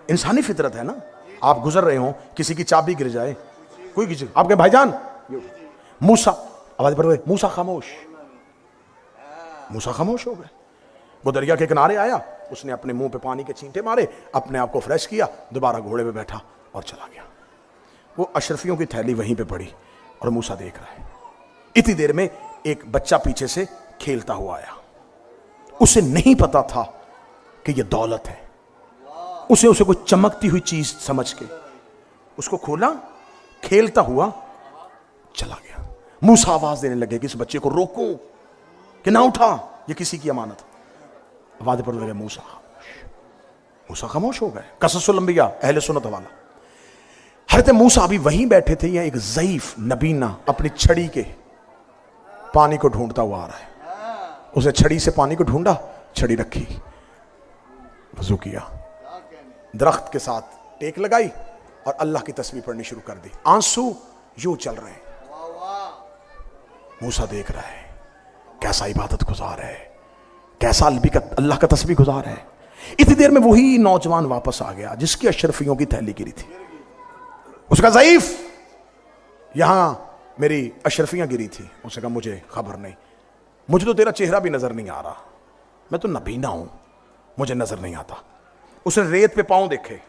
इंसानी फितरत है ना, आप गुजर रहे हो, किसी की चाबी गिर जाए, कोई किसी आपके भाईजान, मूसा आवाज बढ़ गई, मूसा खामोश। मूसा खामोश हो गए। वो दरिया के किनारे आया, उसने अपने मुंह पे पानी के छींटे मारे, अपने आप को फ्रेश किया, दोबारा घोड़े पे बैठा और चला गया। वो अशरफियों की थैली वहीं पे पड़ी और मूसा देख रहा है। इतनी देर में एक बच्चा पीछे से खेलता हुआ आया। उसे नहीं पता था कि यह दौलत है। उसे कोई चमकती हुई चीज समझ के उसको खोला, खेलता हुआ चला गया। मूसा आवाज देने लगे कि इस बच्चे को रोको कि ना उठा, ये किसी की अमानत। आवाज पर लगे, मूसा खामोश हो गए। कससुल अंबिया अहले सुन्नत वाला। हजरत मूसा अभी वहीं बैठे थे, या एक ज़ईफ नबीना अपनी छड़ी के पानी को ढूंढता हुआ आ रहा है। उसने छड़ी से पानी को ढूंढा, छड़ी रखी, वजू किया, दरख्त के साथ टेक लगाई और अल्लाह की तस्बीह पढ़नी शुरू कर दी। आंसू यूं चल रहे हैं। मूसा देख रहा है कैसा इबादत गुजार है, कैसा अल्लाह का तस्बीह गुजार है। इतनी देर में वही नौजवान वापस आ गया जिसकी अशरफियों की थैली गिरी थी। उसका ज़ईफ, यहां मेरी अशरफियां गिरी थी। उसने कहा मुझे खबर नहीं, मुझे तो तेरा चेहरा भी नजर नहीं आ रहा, मैं तो नबीना हूं, मुझे नजर नहीं आता। उसने रेत पे पांव देखे।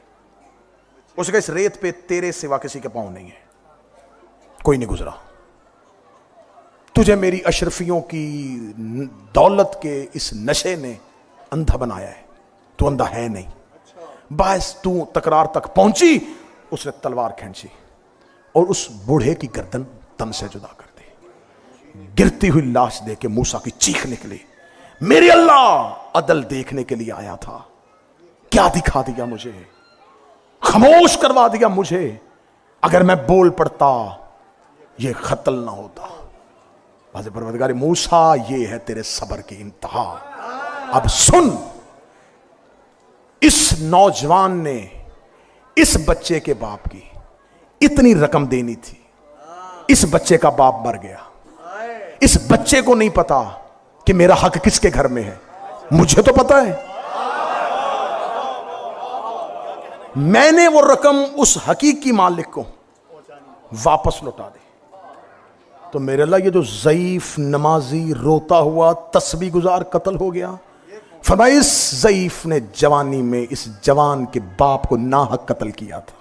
उसने कहा इस रेत पे तेरे सिवा किसी के पांव नहीं है, कोई नहीं गुजरा। तुझे मेरी अशरफियों की दौलत के इस नशे ने अंधा बनाया है, तू अंधा है नहीं। बस तू तकरार तक पहुंची। उसने तलवार खींची और उस बूढ़े की गर्दन तन से जुदा कर दी। गिरती हुई लाश देख के मूसा की चीख निकली, मेरे अल्लाह अदल देखने के लिए आया था, क्या दिखा दिया मुझे, खामोश करवा दिया मुझे। अगर मैं बोल पड़ता ये कत्ल ना होता। परवरदिगार मूसा, ये है तेरे सब्र की इंतहा। अब सुन, इस नौजवान ने इस बच्चे के बाप की इतनी रकम देनी थी, इस बच्चे का बाप मर गया। इस बच्चे को नहीं पता कि मेरा हक किसके घर में है। मुझे तो पता है। मैंने वो रकम उस हकीकी मालिक को वापस लौटा दी। तो मेरे अल्लाह, ये जो ज़ईफ नमाजी रोता हुआ तस्बीह गुजार कत्ल हो गया, फरमाया इस ज़ईफ ने जवानी में इस जवान के बाप को नाहक कत्ल किया था।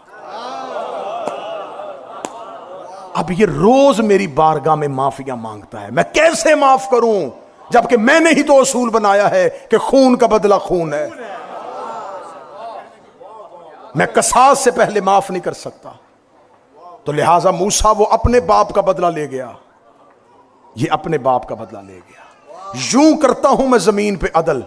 अब ये रोज मेरी बारगाह में माफिया मांगता है। मैं कैसे माफ करूं, जबकि मैंने ही तो असूल बनाया है कि खून का बदला खून है। मैं कसास से पहले माफ नहीं कर सकता। तो लिहाजा मूसा वो अपने बाप का बदला ले गया, ये अपने बाप का बदला ले गया। यूं करता हूं मैं जमीन पे अदल।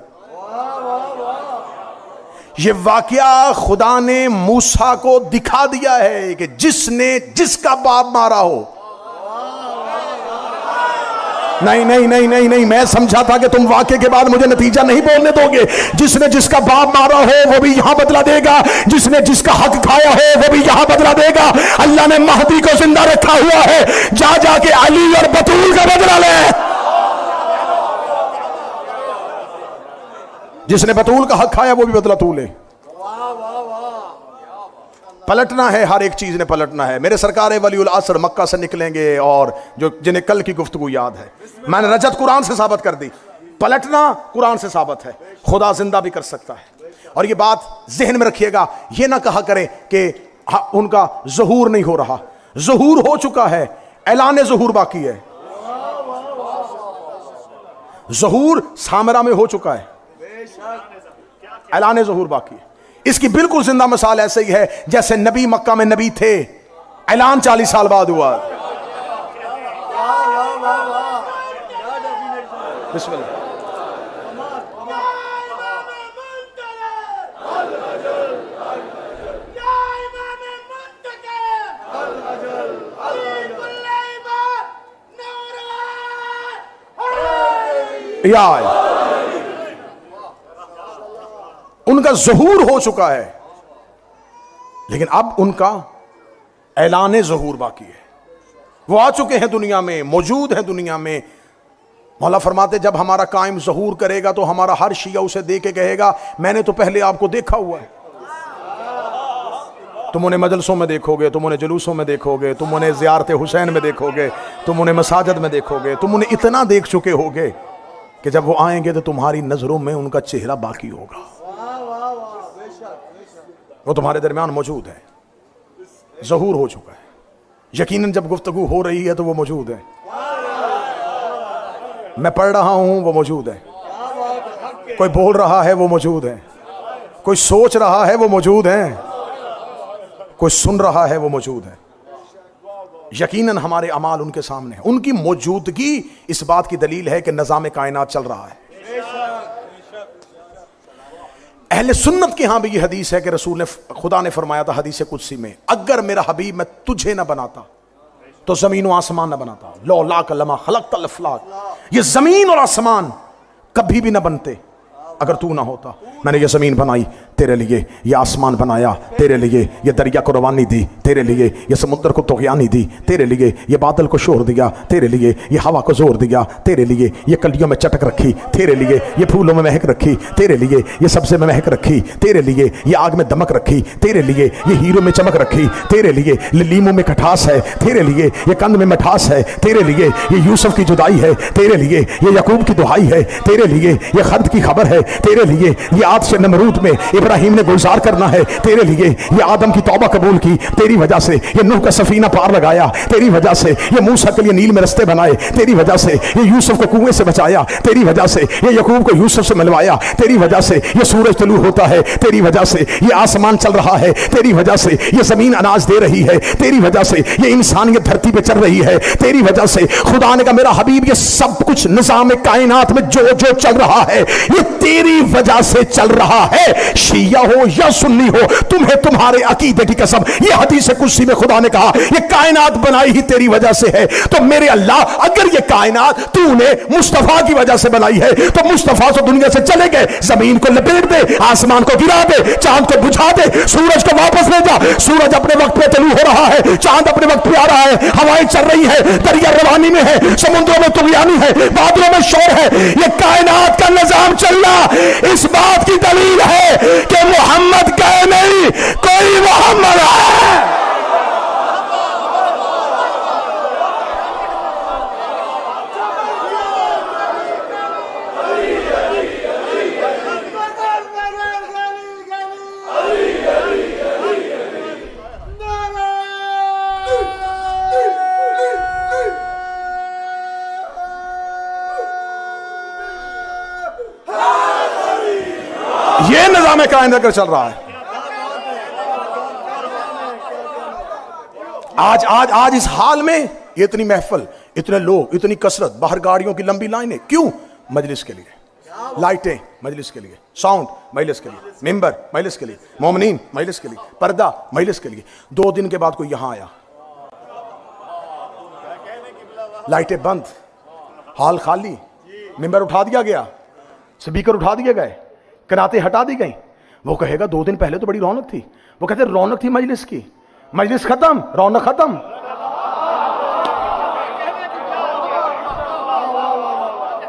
ये वाकया खुदा ने मूसा को दिखा दिया है कि जिसने जिसका बाप मारा हो। नहीं नहीं नहीं नहीं नहीं, मैं समझा था कि तुम वाकये के बाद मुझे नतीजा नहीं बोलने दोगे। जिसने जिसका बाप मारा हो वो भी यहां बदला देगा, जिसने जिसका हक खाया हो वो भी यहां बदला देगा। अल्लाह ने महदी को जिंदा रखा हुआ है, जा जाके अली और बतूल का बदला ले। जिसने बतूल का हक खाया वो भी बदला तू ले। पलटना है, हर एक चीज ने पलटना है। मेरे सरकार वलीउल असर मक्का से निकलेंगे और जो जिन्हें कल की गुफ्तगू याद है, मैंने रजत कुरान से साबित कर दी। पलटना कुरान से साबित है, खुदा जिंदा भी कर सकता है। और ये बात जहन में रखिएगा, ये ना कहा करें कि उनका ज़हूर नहीं हो रहा। ज़हूर हो चुका है, ऐलान ज़हूर बाकी है। ज़हूर सामरा में हो चुका है, ऐलान ज़हूर बाकी है। इसकी बिल्कुल जिंदा मिसाल ऐसे ही है जैसे नबी मक्का में नबी थे, ऐलान 40 साल बाद हुआ। बिस्मिल्लाह। या उनका ज़हूर हो चुका है, लेकिन अब उनका ऐलान ज़हूर बाकी है। वो आ चुके हैं दुनिया में, मौजूद हैं दुनिया में। मौला फरमाते जब हमारा कायम ज़हूर करेगा तो हमारा हर शिया उसे देख के कहेगा मैंने तो पहले आपको देखा हुआ है। तुम उन्हें मजलसों में देखोगे, तुम उन्हें जुलूसों में देखोगे, तुम उन्हें ज़ियारत हुसैन में देखोगे, तुम उन्हें मसाजिद में देखोगे, तुम उन्हें इतना देख चुके होगे कि जब वो आएंगे तो तुम्हारी नजरों में उनका चेहरा बाकी होगा। वो तुम्हारे दरमियान मौजूद है, ज़हूर हो चुका है। यकीनन जब गुफ्तगू हो रही है तो वो मौजूद है। मैं पढ़ रहा हूं वो मौजूद है, कोई बोल रहा है वो मौजूद है, कोई सोच रहा है वो मौजूद है, कोई सुन रहा है वो मौजूद है। यकीनन हमारे अमाल उनके सामने हैं। उनकी मौजूदगी इस बात की दलील है कि निज़ाम कायनात चल रहा है। अहले सुन्नत के यहां भी यह हदीस है कि रसूल ने, खुदा ने फरमाया था हदीस कुदसी में, अगर मेरा हबीब मैं तुझे ना बनाता तो जमीन और आसमान ना बनाता। लो लाक लमा खलक़तल अफ़लाक, ये जमीन और आसमान कभी भी ना बनते अगर तू ना होता। मैंने ये ज़मीन बनाई तेरे लिए, ये आसमान बनाया तेरे लिए, ये दरिया को रवानी दी तेरे लिए, ये समुद्र को तुग़यानी दी तेरे लिए, ये बादल को शोर दिया तेरे लिए, ये हवा को जोर दिया तेरे लिए, ये कलियों में चटक रखी तेरे लिए, ये फूलों में महक रखी तेरे लिए, ये सब्ज़े में महक रखी तेरे लिए, ये आग में दमक रखी तेरे लिए, ये हीरो में चमक रखी तेरे लिए, लीमों में खटास है तेरे लिए, ये कंद में मिठास है तेरे लिए, ये यूसुफ की जुदाई है तेरे लिए, ये यकूब की दुहाई है तेरे लिए, ये खर्द की खबर है तेरे लिए, ये आद से नमरूद में इब्राहिम ने गुलजार करना है तेरे लिए, ये आदम की तौबा कबूल की तेरी वजह से, ये नूह का सफीना पार लगाया तेरी वजह से, ये मूसा के लिए नील में रस्ते बनाए तेरी वजह से, ये यूसुफ को कुएं से बचाया तेरी वजह से, ये यकूब को यूसुफ से मिलवाया तेरी वजह से, ये सूरज तलू होता है तेरी वजह से, ये आसमान चल रहा है तेरी वजह से, ये जमीन अनाज दे रही है तेरी वजह से, ये इंसानियत धरती पे चल रही है तेरी वजह से। खुदा ने कहा मेरा हबीब ये सब कुछ निज़ाम कायनात में जो जो चल रहा है ये तेरी वजह से चल रहा है। शिया हो या सुन्नी हो, तुम्हें तुम्हारे अकीदे की कसम, ये हदीस कुदसी में खुदा ने कहा ये कायनात बनाई ही तेरी वजह से है। तो मेरे अल्लाह अगर ये कायनात तूने मुस्तफा की वजह से बनाई है तो मुस्तफा से दुनिया से चले गए, जमीन को लपेट दे, आसमान को गिरा दे, चांद को बुझा दे, सूरज को वापस ले जा। सूरज अपने वक्त पे तलू हो रहा है, चांद अपने वक्त बहुत प्यारा है। हवाएं चल रही है, दरिया रवानी में है, समुद्रों में तुगयानी है, बादलों में शोर है, ये कायनात का निजाम चल रहा। इस बात की दलील है कि मोहम्मद गए नहीं, कोई मोहम्मद है। ये निजाम कायनात चल रहा है। आज आज आज इस हाल में इतनी महफिल, इतने लोग, इतनी कसरत, बाहर गाड़ियों की लंबी लाइनें, क्यों? मजलिस के लिए, लाइटें मजलिस के लिए, साउंड मजलिस के लिए, मिंबर मजलिस के लिए, मोमिनीन मजलिस के लिए, पर्दा मजलिस के लिए। 2 दिन के बाद कोई यहां आया, लाइटें बंद, हाल खाली, मिंबर उठा दिया गया, स्पीकर उठा दिए गए, कनाते हटा दी गई। वो कहेगा 2 दिन पहले तो बड़ी रौनक थी। वो कहते रौनक थी मजलिस की, मजलिस खत्म, रौनक खत्म।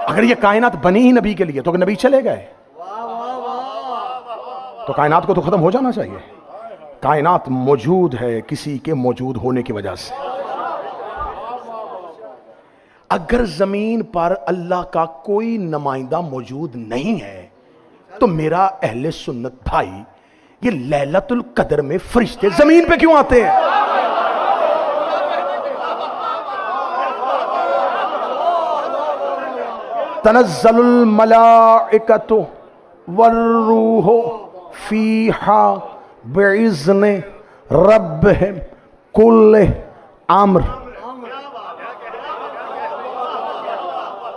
अगर ये कायनात बनी ही नबी के लिए तो नबी चले गए तो कायनात को तो खत्म हो जाना चाहिए। कायनात मौजूद है किसी के मौजूद होने की वजह से। अगर जमीन पर अल्लाह का कोई नुमाइंदा मौजूद नहीं है तो मेरा अहले सुन्नत भाई, ये लैलतुल कदर में फरिश्ते जमीन पे क्यों आते हैं? तनज़्ज़लुल मलाइकतु वर्रूहु फीहा बिइज़्नि रब्बिहिम कुल्लि अम्र।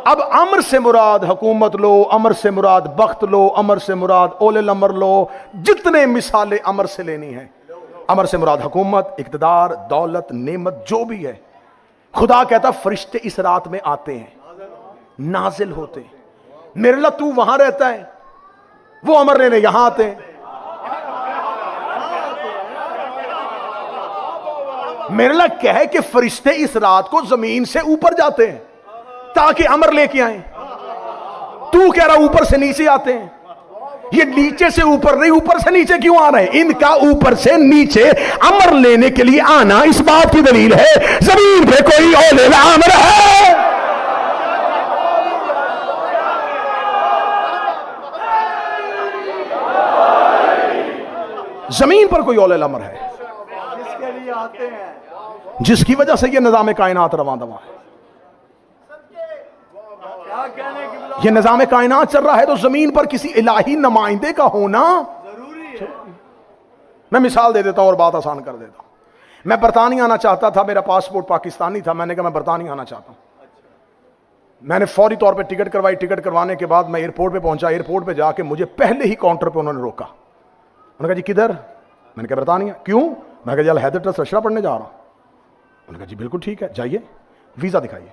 अब अमर से मुराद हुकूमत लो, अमर से मुराद बख्त लो, अमर से मुराद ओले अमर लो, जितने मिसालें अमर से लेनी है। अमर से मुराद हुकूमत, इक़्तिदार, दौलत, नेमत, जो भी है। खुदा कहता फरिश्ते इस रात में आते हैं, नाजिल होते हैं। मेरे ला तू वहां रहता है, वो अमर लेने यहां आते हैं। मेरे ला कह कि फरिश्ते इस रात को जमीन से ऊपर जाते हैं ताकि अमर लेके आए। तू कह रहा ऊपर से नीचे आते हैं। ये नीचे से ऊपर नहीं, ऊपर से नीचे क्यों आ रहे हैं? इनका ऊपर से नीचे अमर लेने के लिए आना इस बात की दलील है जमीन पे कोई औले अमर है। जमीन पर कोई औले अमर है जिसके लिए आते हैं, जिसकी वजह से यह निजाम कायनात रवां दवा है। ये निजाम कायनात चल रहा है तो जमीन पर किसी इलाही नुमाइंदे का होना जरूरी है। मैं मिसाल दे देता हूं और बात आसान कर देता हूं। मैं बरतानिया आना चाहता था, मेरा पासपोर्ट पाकिस्तानी था। मैंने कहा मैं बरतानिया आना चाहता हूं। मैंने फौरी तौर पे टिकट करवाई। टिकट करवाने के बाद मैं एयरपोर्ट पे पहुंचा। एयरपोर्ट पे जाके मुझे पहले ही काउंटर पे उन्होंने रोका। उन्होंने कहा जी किधर? मैंने कहा बरतानिया। क्यों? मैं कहा हैदर ट्रस्ट अशरा पढ़ने जा रहा हूं। उन्होंने कहा जी बिल्कुल ठीक है, जाइए, वीजा दिखाइए।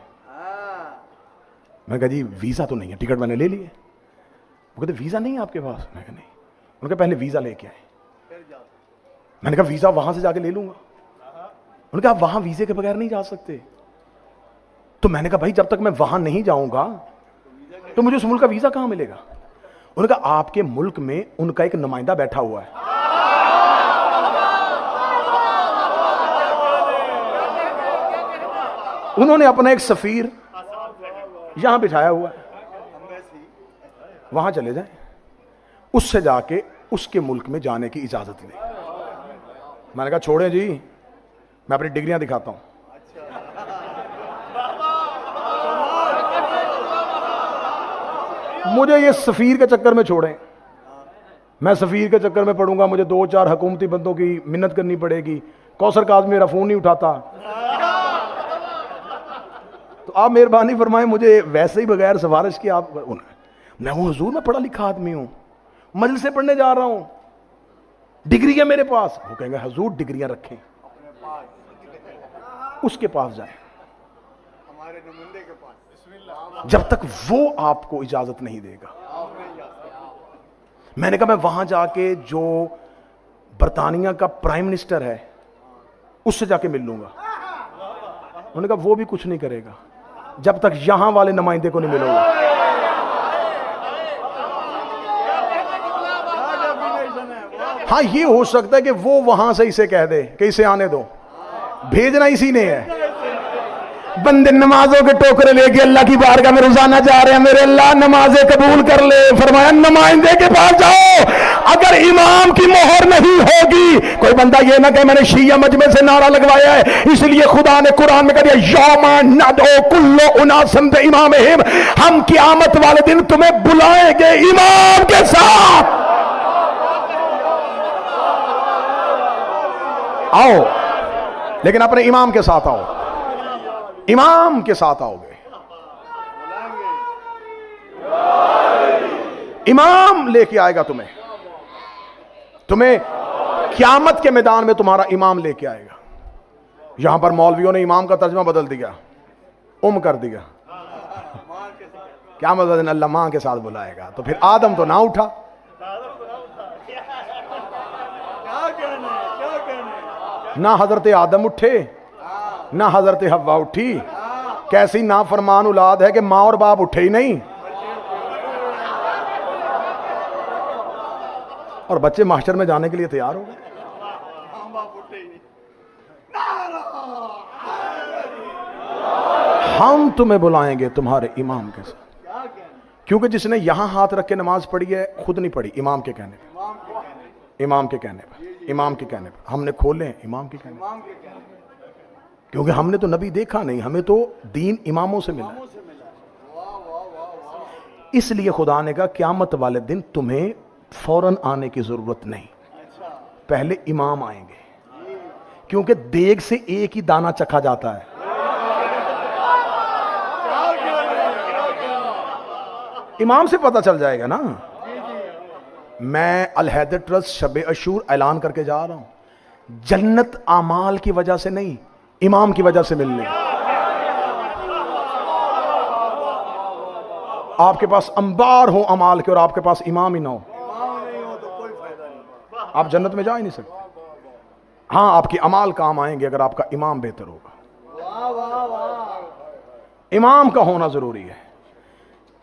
मैं कहा जी वीजा तो नहीं है, टिकट मैंने ले लिए। वो कहते वीजा नहीं है आपके पास? मैं कहा नहीं। उन्होंने कहा पहले वीजा लेके आए। मैंने कहा वीजा वहां से जाके ले लूंगा। उन्होंने कहा आप वहां वीजे के बगैर नहीं जा सकते। तो मैंने कहा भाई जब तक मैं वहां नहीं जाऊंगा तो मुझे उस मुल्क का वीजा कहां मिलेगा? उन्होंने कहा आपके मुल्क में उनका एक नुमाइंदा बैठा हुआ है। उन्होंने अपना एक सफीर यहां बिठाया हुआ है, वहां चले जाएं, उससे जाके उसके मुल्क में जाने की इजाजत लें। मैंने कहा छोड़ें जी, मैं अपनी डिग्रियां दिखाता हूं। मुझे ये सफीर के चक्कर में छोड़ें। मैं सफीर के चक्कर में पड़ूंगा, मुझे 2-4 हुकूमती बंदों की मिन्नत करनी पड़ेगी। कौसर का आदमी मेरा फोन नहीं उठाता। तो आप मेहरबानी फरमाएं, मुझे वैसे ही बगैर सिफारिश की आप। मैं हूं हुजूर, मैं पढ़ा लिखा आदमी हूं, मजलिस से पढ़ने जा रहा हूं, डिग्री है मेरे पास। वो कहेंगे हुजूर डिग्रियां रखें, उसके पास जाएं, हमारे नुमाइंदे के पास, जब तक वो आपको इजाजत नहीं देगा। मैंने कहा मैं वहां जाके जो बरतानिया का प्राइम मिनिस्टर है उससे जाके मिल लूंगा। उन्होंने कहा वो भी कुछ नहीं करेगा जब तक यहां वाले नुमाइंदे को नहीं मिलोगे। हाँ, ये हो सकता है कि वो वहां से इसे कह दे कि इसे आने दो, भेजना इसी ने है। बंदे नमाजों के टोकरे लेके अल्लाह की बारगाह में रोजाना जा रहे हैं, मेरे अल्लाह नमाजें कबूल कर ले। फरमाया नुमाइंदे के पास जाओ, अगर इमाम की मोहर नहीं होगी, कोई बंदा ये ना कहे मैंने शिया मजमे से नारा लगवाया है, इसलिए खुदा ने कुरान में कह दिया यौमा नदो कुल्लो उनासम बिइमामिहिम, हम क़यामत वाले दिन तुम्हें बुलाएंगे इमाम के साथ। आओ, लेकिन अपने इमाम के साथ आओ, इमाम के साथ आओगे। इमाम लेके आएगा तुम्हें, तुम्हें क़यामत के मैदान में तुम्हारा इमाम लेके आएगा। यहां पर मौलवियों ने इमाम का तर्जमा बदल दिया, कर दिया। क़यामत वाले दिन अल्लाह मां के साथ बुलाएगा, तो फिर आदम तो ना उठा। ना हजरत आदम उठे, ना हजरत हव्वा उठी। कैसी नाफरमान औलाद है कि मां और बाप उठे ही नहीं, और बच्चे मास्टर में जाने के लिए तैयार हो गए। हम तुम्हें बुलाएंगे तुम्हारे इमाम के साथ, क्योंकि जिसने यहां हाथ रख के नमाज पढ़ी है खुद नहीं पढ़ी, इमाम के कहने पर, इमाम के कहने पर, इमाम के कहने पर। हमने खोले हैं इमाम के कहने पर, क्योंकि हमने तो नबी देखा नहीं, हमें तो दीन इमामों से मिला। इसलिए खुदा ने कहा क़यामत वाले दिन तुम्हें फौरन आने की जरूरत नहीं, पहले इमाम आएंगे, क्योंकि देग से एक ही दाना चखा जाता है। इमाम से पता चल जाएगा ना। मैं अल हैदर ट्रस्ट शब अशूर ऐलान करके जा रहा हूं, जन्नत आमाल की वजह से नहीं, इमाम की वजह से मिलने। आपके पास अंबार हो अमाल के और आपके पास इमाम ही ना हो, आप जन्नत में जा ही नहीं सकते। हाँ, आपकी अमाल काम आएंगे अगर आपका इमाम बेहतर होगा। इमाम का होना जरूरी है।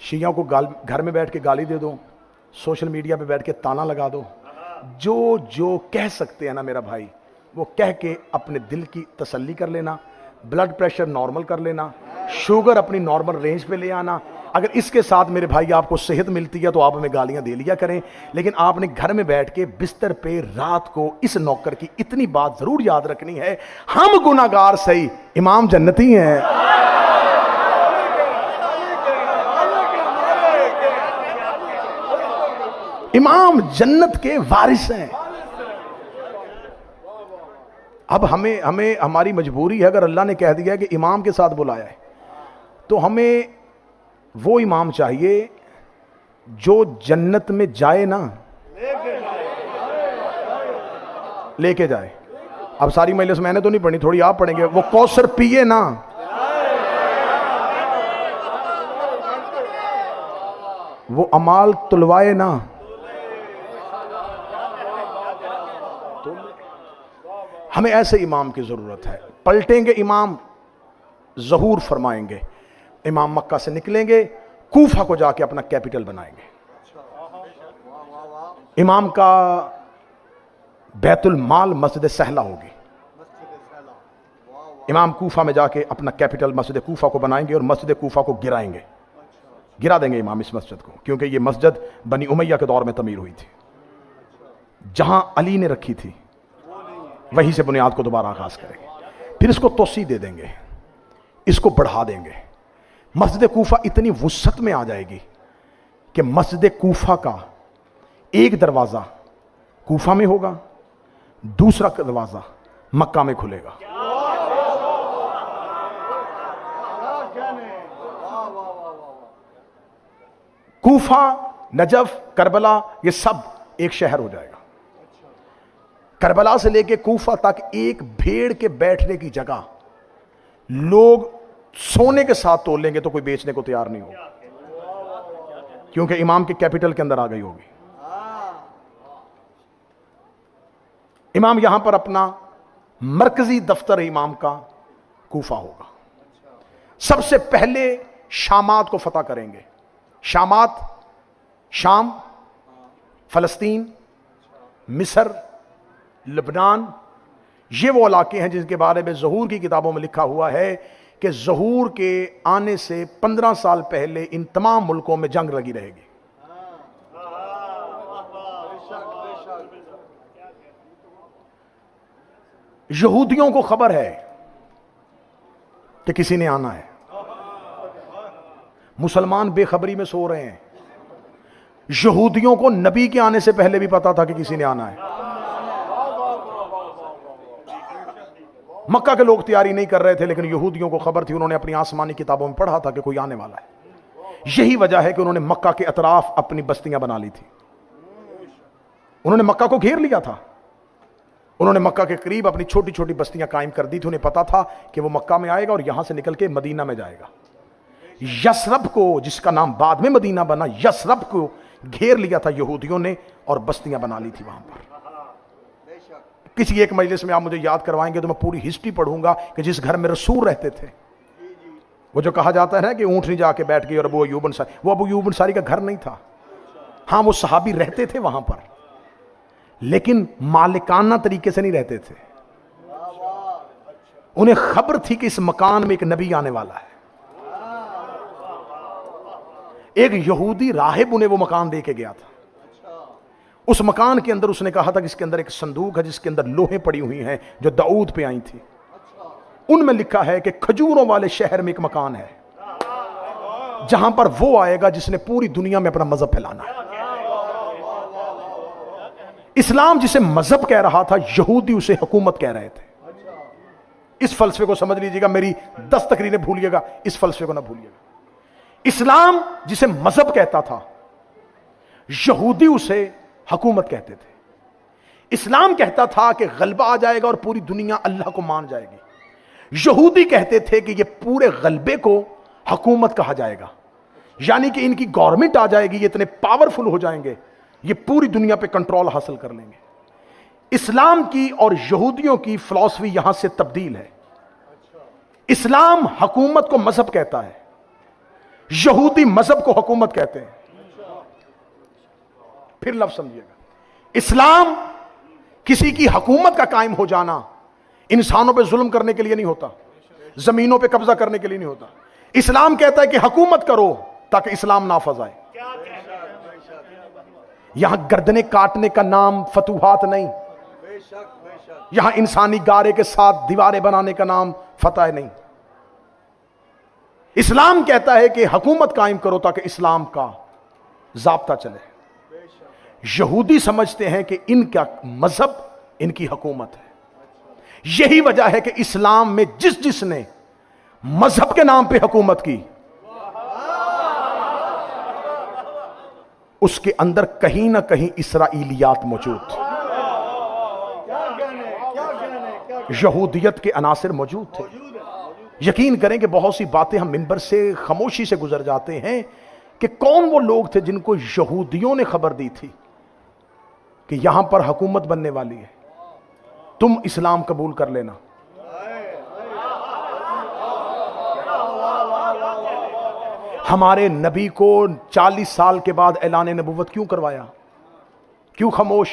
शिया को घर में बैठ के गाली दे दो, सोशल मीडिया पे बैठ के ताना लगा दो, जो जो कह सकते हैं ना मेरा भाई, वो कह के अपने दिल की तसल्ली कर लेना, ब्लड प्रेशर नॉर्मल कर लेना, शुगर अपनी नॉर्मल रेंज पे ले आना। अगर इसके साथ मेरे भाई आपको सेहत मिलती है तो आप हमें गालियां दे लिया करें, लेकिन आपने घर में बैठ के बिस्तर पे रात को इस नौकर की इतनी बात जरूर याद रखनी है, हम गुनाहगार सही, इमाम जन्नती हैं। इमाम जन्नत के वारिस हैं। अब हमें हमारी मजबूरी है, अगर अल्लाह ने कह दिया है कि इमाम के साथ बुलाया है, तो हमें वो इमाम चाहिए जो जन्नत में जाए ना, लेके जाए। अब सारी मजलिस मैंने तो नहीं पढ़ी, थोड़ी आप पढ़ेंगे। वो कौसर पिए ना, वो अमाल तुलवाए ना, हमें ऐसे इमाम की जरूरत है। पलटेंगे इमाम, ज़हूर फरमाएंगे, इमाम मक्का से निकलेंगे, कूफा को जाके अपना कैपिटल बनाएंगे। इमाम का बैतुल माल मस्जिद सहला होगी। इमाम कूफा में जाके अपना कैपिटल मस्जिद कूफा को बनाएंगे और मस्जिद कूफा को गिराएंगे, गिरा देंगे इमाम इस मस्जिद को, क्योंकि ये मस्जिद बनी उमैया के दौर में तमीर हुई थी। जहां अली ने रखी थी वहीं से बुनियाद को दोबारा आगाज करेंगे, फिर इसको तोसी दे देंगे, इसको बढ़ा देंगे। मस्जिद कूफा इतनी वुसअत में आ जाएगी कि मस्जिद कूफा का एक दरवाजा कूफा में होगा, दूसरा दरवाजा मक्का में खुलेगा। कूफा, नजफ, करबला, ये सब एक शहर हो जाएगा। करबला से लेके कूफा तक एक भेड़ के बैठने की जगह लोग सोने के साथ तोलेंगे तो कोई बेचने को तैयार नहीं होगा, क्योंकि इमाम के कैपिटल के अंदर आ गई होगी। इमाम यहां पर अपना मरकजी दफ्तर इमाम का कूफा होगा। सबसे पहले शामात को फतह करेंगे। शामात, शाम, फलस्तीन, मिस्र, लबनान, ये वो इलाके हैं जिनके बारे में ज़हूर की किताबों में लिखा हुआ है कि ज़हूर के आने से 15 साल पहले इन तमाम मुल्कों में जंग लगी रहेगी। यहूदियों को खबर है कि किसी ने आना है, मुसलमान बेखबरी में सो रहे हैं। यहूदियों को नबी के आने से पहले भी पता था कि किसी ने आना है। मक्का के लोग तैयारी नहीं कर रहे थे, लेकिन यहूदियों को खबर थी, उन्होंने अपनी आसमानी किताबों में पढ़ा था कि कोई आने वाला है। यही वजह है कि उन्होंने मक्का के अतराफ अपनी बस्तियां बना ली थी। उन्होंने मक्का को घेर लिया था। उन्होंने मक्का के करीब अपनी छोटी छोटी बस्तियां कायम कर दी थी। उन्हें पता था कि वो मक्का में आएगा और यहां से निकल के मदीना में जाएगा। यसरब को, जिसका नाम बाद में मदीना बना, यसरब को घेर लिया था यहूदियों ने और बस्तियां बना ली थी वहां पर। किसी एक मजलिस में आप मुझे याद करवाएंगे तो मैं पूरी हिस्ट्री पढ़ूंगा कि जिस घर में रसूल रहते थे, वो जो कहा जाता है ना कि ऊंटनी जाके बैठ गई और अबू अय्यूब अंसारी, वो अबू अय्यूब अंसारी का घर नहीं था। हां, वो सहाबी रहते थे वहां पर, लेकिन मालिकाना तरीके से नहीं रहते थे। उन्हें खबर थी कि इस मकान में एक नबी आने वाला है। एक यहूदी राहिब उन्हें वो मकान दे के गया था। उस मकान के अंदर उसने कहा था कि इसके अंदर एक संदूक है जिसके अंदर लोहे पड़ी हुई हैं जो दाऊद पे आई थी। उनमें लिखा है कि खजूरों वाले शहर में एक मकान है जहां पर वो आएगा जिसने पूरी दुनिया में अपना मजहब फैलाना है। इस्लाम जिसे मजहब कह रहा था, यहूदी उसे हुकूमत कह रहे थे। इस फलसफे को समझ लीजिएगा, मेरी 10 तकरीरें भूलिएगा, इस फलसफे को ना भूलिएगा। इस्लाम जिसे मजहब कहता था, यहूदी उसे हुकूमत कहते थे। इस्लाम कहता था कि गलबा आ जाएगा और पूरी दुनिया अल्लाह को मान जाएगी। यहूदी कहते थे कि ये पूरे गलबे को हुकूमत कहा जाएगा, यानी कि इनकी गवर्नमेंट आ जाएगी, ये इतने पावरफुल हो जाएंगे, ये पूरी दुनिया पे कंट्रोल हासिल कर लेंगे। इस्लाम की और यहूदियों की फिलॉसफी यहां से तब्दील है। इस्लाम हुकूमत को मजहब कहता है, यहूदी मजहब को हुकूमत कहते हैं। फिर लफ्ज समझिएगा, इस्लाम किसी की हुकूमत का कायम हो जाना इंसानों पे जुल्म करने के लिए नहीं होता, जमीनों पे कब्जा करने के लिए नहीं होता। इस्लाम कहता है कि हुकूमत करो ताकि इस्लाम नाफज आए। यहां गर्दने काटने का नाम फतूहात नहीं, यहां इंसानी गारे के साथ दीवारें बनाने का नाम फतह नहीं। इस्लाम कहता है कि हुकूमत कायम करो ताकि इस्लाम का जाब्ता चले। यहूदी समझते हैं कि इनका मजहब इनकी हुकूमत है। यही वजह है कि इस्लाम में जिसने मजहब के नाम पे हुकूमत की, उसके अंदर कहीं ना कहीं इसराइलियात मौजूद थे, यहूदियत के अनासिर मौजूद थे। यकीन करें कि बहुत सी बातें हम मिंबर से खामोशी से गुजर जाते हैं कि कौन वो लोग थे जिनको यहूदियों ने खबर दी थी कि यहां पर हुकूमत बनने वाली है, तुम इस्लाम कबूल कर लेना। हमारे नबी को 40 साल के बाद ऐलान नबुव्वत क्यों करवाया? क्यों खामोश?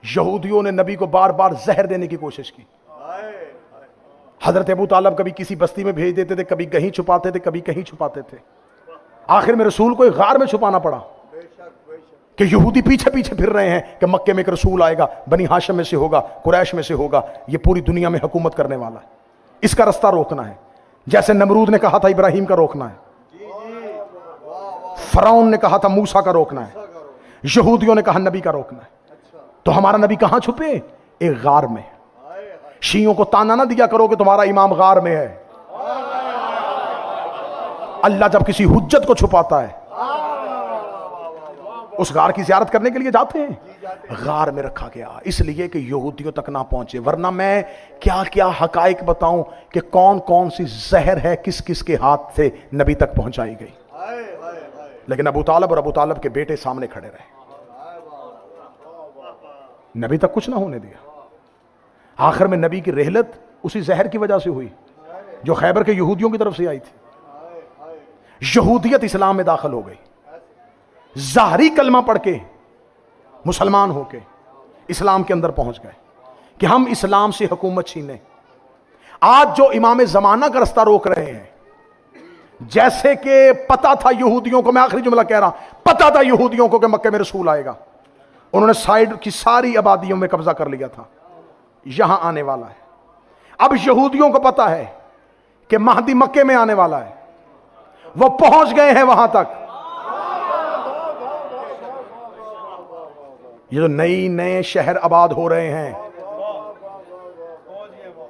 यहूदियों ने नबी को बार बार जहर देने की कोशिश की। हजरत अबू तालब कभी किसी बस्ती में भेज देते थे, कभी कहीं छुपाते थे, कभी कहीं छुपाते थे। आखिर में रसूल को एक गार में छुपाना पड़ा कि यहूदी पीछे पीछे फिर रहे हैं कि मक्के में एक रसूल आएगा, बनी हाशिम में से होगा, कुरैश में से होगा, ये पूरी दुनिया में हुकूमत करने वाला है, इसका रास्ता रोकना है। जैसे नमरूद ने कहा था इब्राहिम का रोकना है, फरौन ने कहा था मूसा का रोकना है, यहूदियों ने कहा नबी का रोकना है। तो हमारा नबी कहां छुपे? एक गार में। शियों को ताना ना दिया करो कि तुम्हारा इमाम गार में है। अल्लाह जब किसी हुज्जत को छुपाता है, उस गार की ज़ियारत करने के लिए जाते हैं, गार में रखा गया इसलिए कि यहूदियों तक ना पहुंचे। वरना मैं क्या क्या हकाइक बताऊं कि कौन कौन सी जहर है किस किस के हाथ से नबी तक पहुंचाई गई। लेकिन अबू तालब और अबू तालब के बेटे सामने खड़े रहे, नबी तक कुछ ना होने दिया। आखिर में नबी की रहलत उसी जहर की वजह से हुई जो खैबर के यहूदियों की तरफ से आई थी। यहूदियत इस्लाम में दाखिल हो गई, ज़ाहरी कलमा पढ़ के मुसलमान होके इस्लाम के अंदर पहुंच गए कि हम इस्लाम से हुकूमत छीने। आज जो इमाम ज़माना का रास्ता रोक रहे हैं, जैसे कि पता था यहूदियों को, मैं आखिरी जुमला कह रहा हूं, पता था यहूदियों को कि मक्के में रसूल आएगा, उन्होंने साइड की सारी आबादियों में कब्जा कर लिया था, यहां आने वाला है। अब यहूदियों को पता है कि महदी मक्के में आने वाला है, वो पहुंच गए हैं वहां तक। ये जो नए शहर आबाद हो रहे हैं,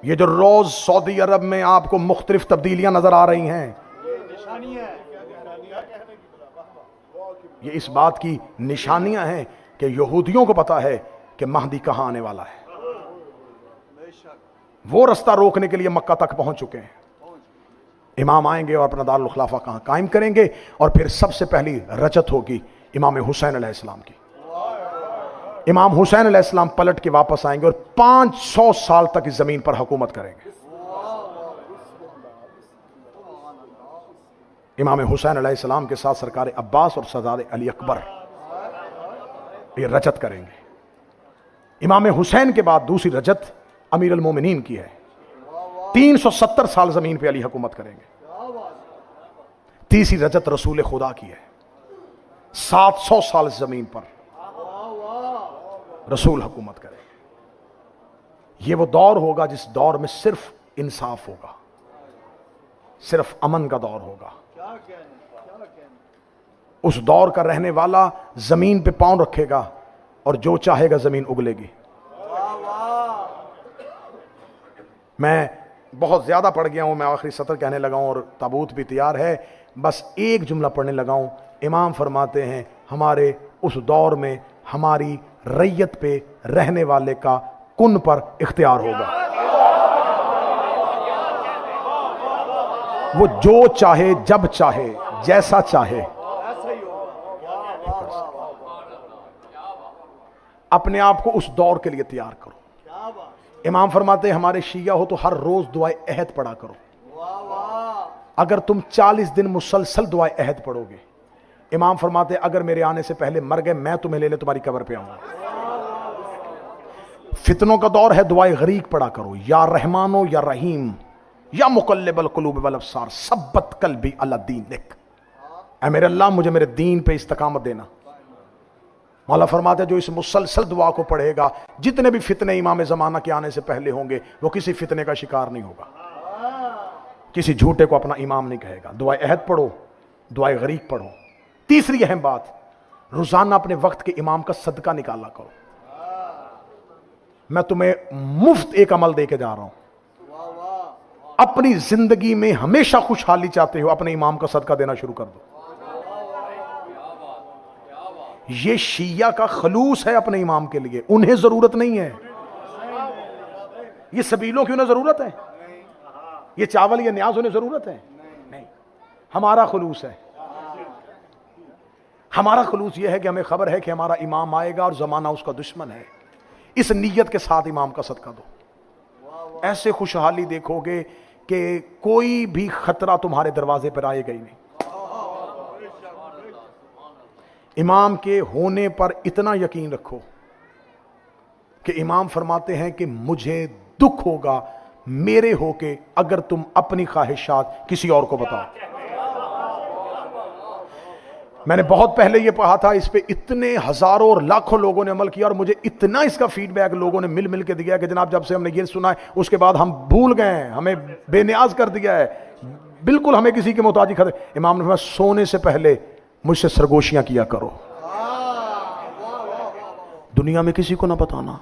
ये जो रोज सऊदी अरब में आपको मुख्तलिफ तब्दीलियां नजर आ रही हैं, ये इस बात की निशानियां हैं कि यहूदियों को पता है कि महदी कहां आने वाला है। वो रास्ता रोकने के लिए मक्का तक पहुंच चुके हैं। इमाम आएंगे और अपना दारुल खिलाफा कहां कायम करेंगे, और फिर सबसे पहली रजत होगी इमाम हुसैन अलैहिस्सलाम की। इमाम हुसैन अलैहिस्सलाम पलट के वापस आएंगे और 500 साल तक इस जमीन पर हुकूमत करेंगे। इमाम हुसैन अलैहिस्सलाम के साथ सरकार अब्बास और सरदार अली अकबर ये रजत करेंगे। इमाम हुसैन के बाद दूसरी रजत अमीर अल मोमिनीन की है। 370 साल जमीन पे अली हुकूमत करेंगे। तीसरी रजत रसूल खुदा की है। 700 साल जमीन पर रसूल हुकूमत करेंगे। ये वो दौर होगा जिस दौर में सिर्फ इंसाफ होगा, सिर्फ अमन का दौर होगा। उस दौर का रहने वाला जमीन पे पांव रखेगा और जो चाहेगा जमीन उगलेगी। मैं बहुत ज्यादा पढ़ गया हूं, मैं आखिरी सत्र कहने लगा हूं और ताबूत भी तैयार है, बस एक जुमला पढ़ने लगा हूं। इमाम फरमाते हैं हमारे उस दौर में हमारी रैयत पे रहने वाले का कुन पर इख्तियार होगा। वो जो चाहे, जब चाहे, जैसा चाहे, अपने आप को उस दौर के लिए तैयार करो। इमाम फरमाते हैं हमारे शिया हो तो हर रोज दुआए अहद पढ़ा करो। अगर तुम 40 दिन मुसलसल दुआए अहद पढ़ोगे, इमाम फरमाते अगर मेरे आने से पहले मर गए, मैं तुम्हें लेने तुम्हारी कब्र पे आऊंगा। फितनों का दौर है, दुआए गरीक पढ़ा करो, या रहमानो या रहीम या मुकल्लिबल कुलूब वल अब्सार सब्बत कल्बी अला दीनिक। ऐ मेरे अल्लाह मुझे मेरे दीन पे इस्तकामत देना। मौला फरमाते जो इस मुसलसल दुआ को पढ़ेगा, जितने भी फितने इमाम ज़माना के आने से पहले होंगे, वो किसी फितने का शिकार नहीं होगा, किसी झूठे को अपना इमाम नहीं कहेगा। दुआ अहद पढ़ो, दुआ गरीब पढ़ो। तीसरी अहम बात, रोजाना अपने वक्त के इमाम का सदका निकाला करो। मैं तुम्हें मुफ्त एक अमल दे के जा रहा हूं। अपनी जिंदगी में हमेशा खुशहाली चाहते हो, अपने इमाम का सदका देना शुरू कर दो। ये शिया का खलूस है अपने इमाम के लिए, उन्हें जरूरत नहीं है। ये सबीलों की उन्हें जरूरत है, ये चावल ये न्याज उन्हें जरूरत है नहीं। हमारा खलूस है, हमारा खलूस यह है कि हमें खबर है कि हमारा इमाम आएगा और जमाना उसका दुश्मन है। इस नीयत के साथ इमाम का सदका दो। ऐसे खुशहाली देखोगे कि कोई भी खतरा तुम्हारे दरवाजे पर आएगा ही नहीं। इमाम के होने पर इतना यकीन रखो कि इमाम फरमाते हैं कि मुझे दुख होगा मेरे होके अगर तुम अपनी ख्वाहिशात किसी और को बताओ। मैंने बहुत पहले यह पढ़ा था, इस पे इतने हजारों और लाखों लोगों ने अमल किया और मुझे इतना इसका फीडबैक लोगों ने मिल मिल के दिया कि जनाब जब से हमने ये सुना है उसके बाद हम भूल गए हैं, हमें बेनियाज कर दिया है, बिल्कुल हमें किसी के मोहताज खड़े। इमाम ने फरमाया सोने से पहले मुझसे सरगोशियां किया करो, दुनिया में किसी को ना बताना,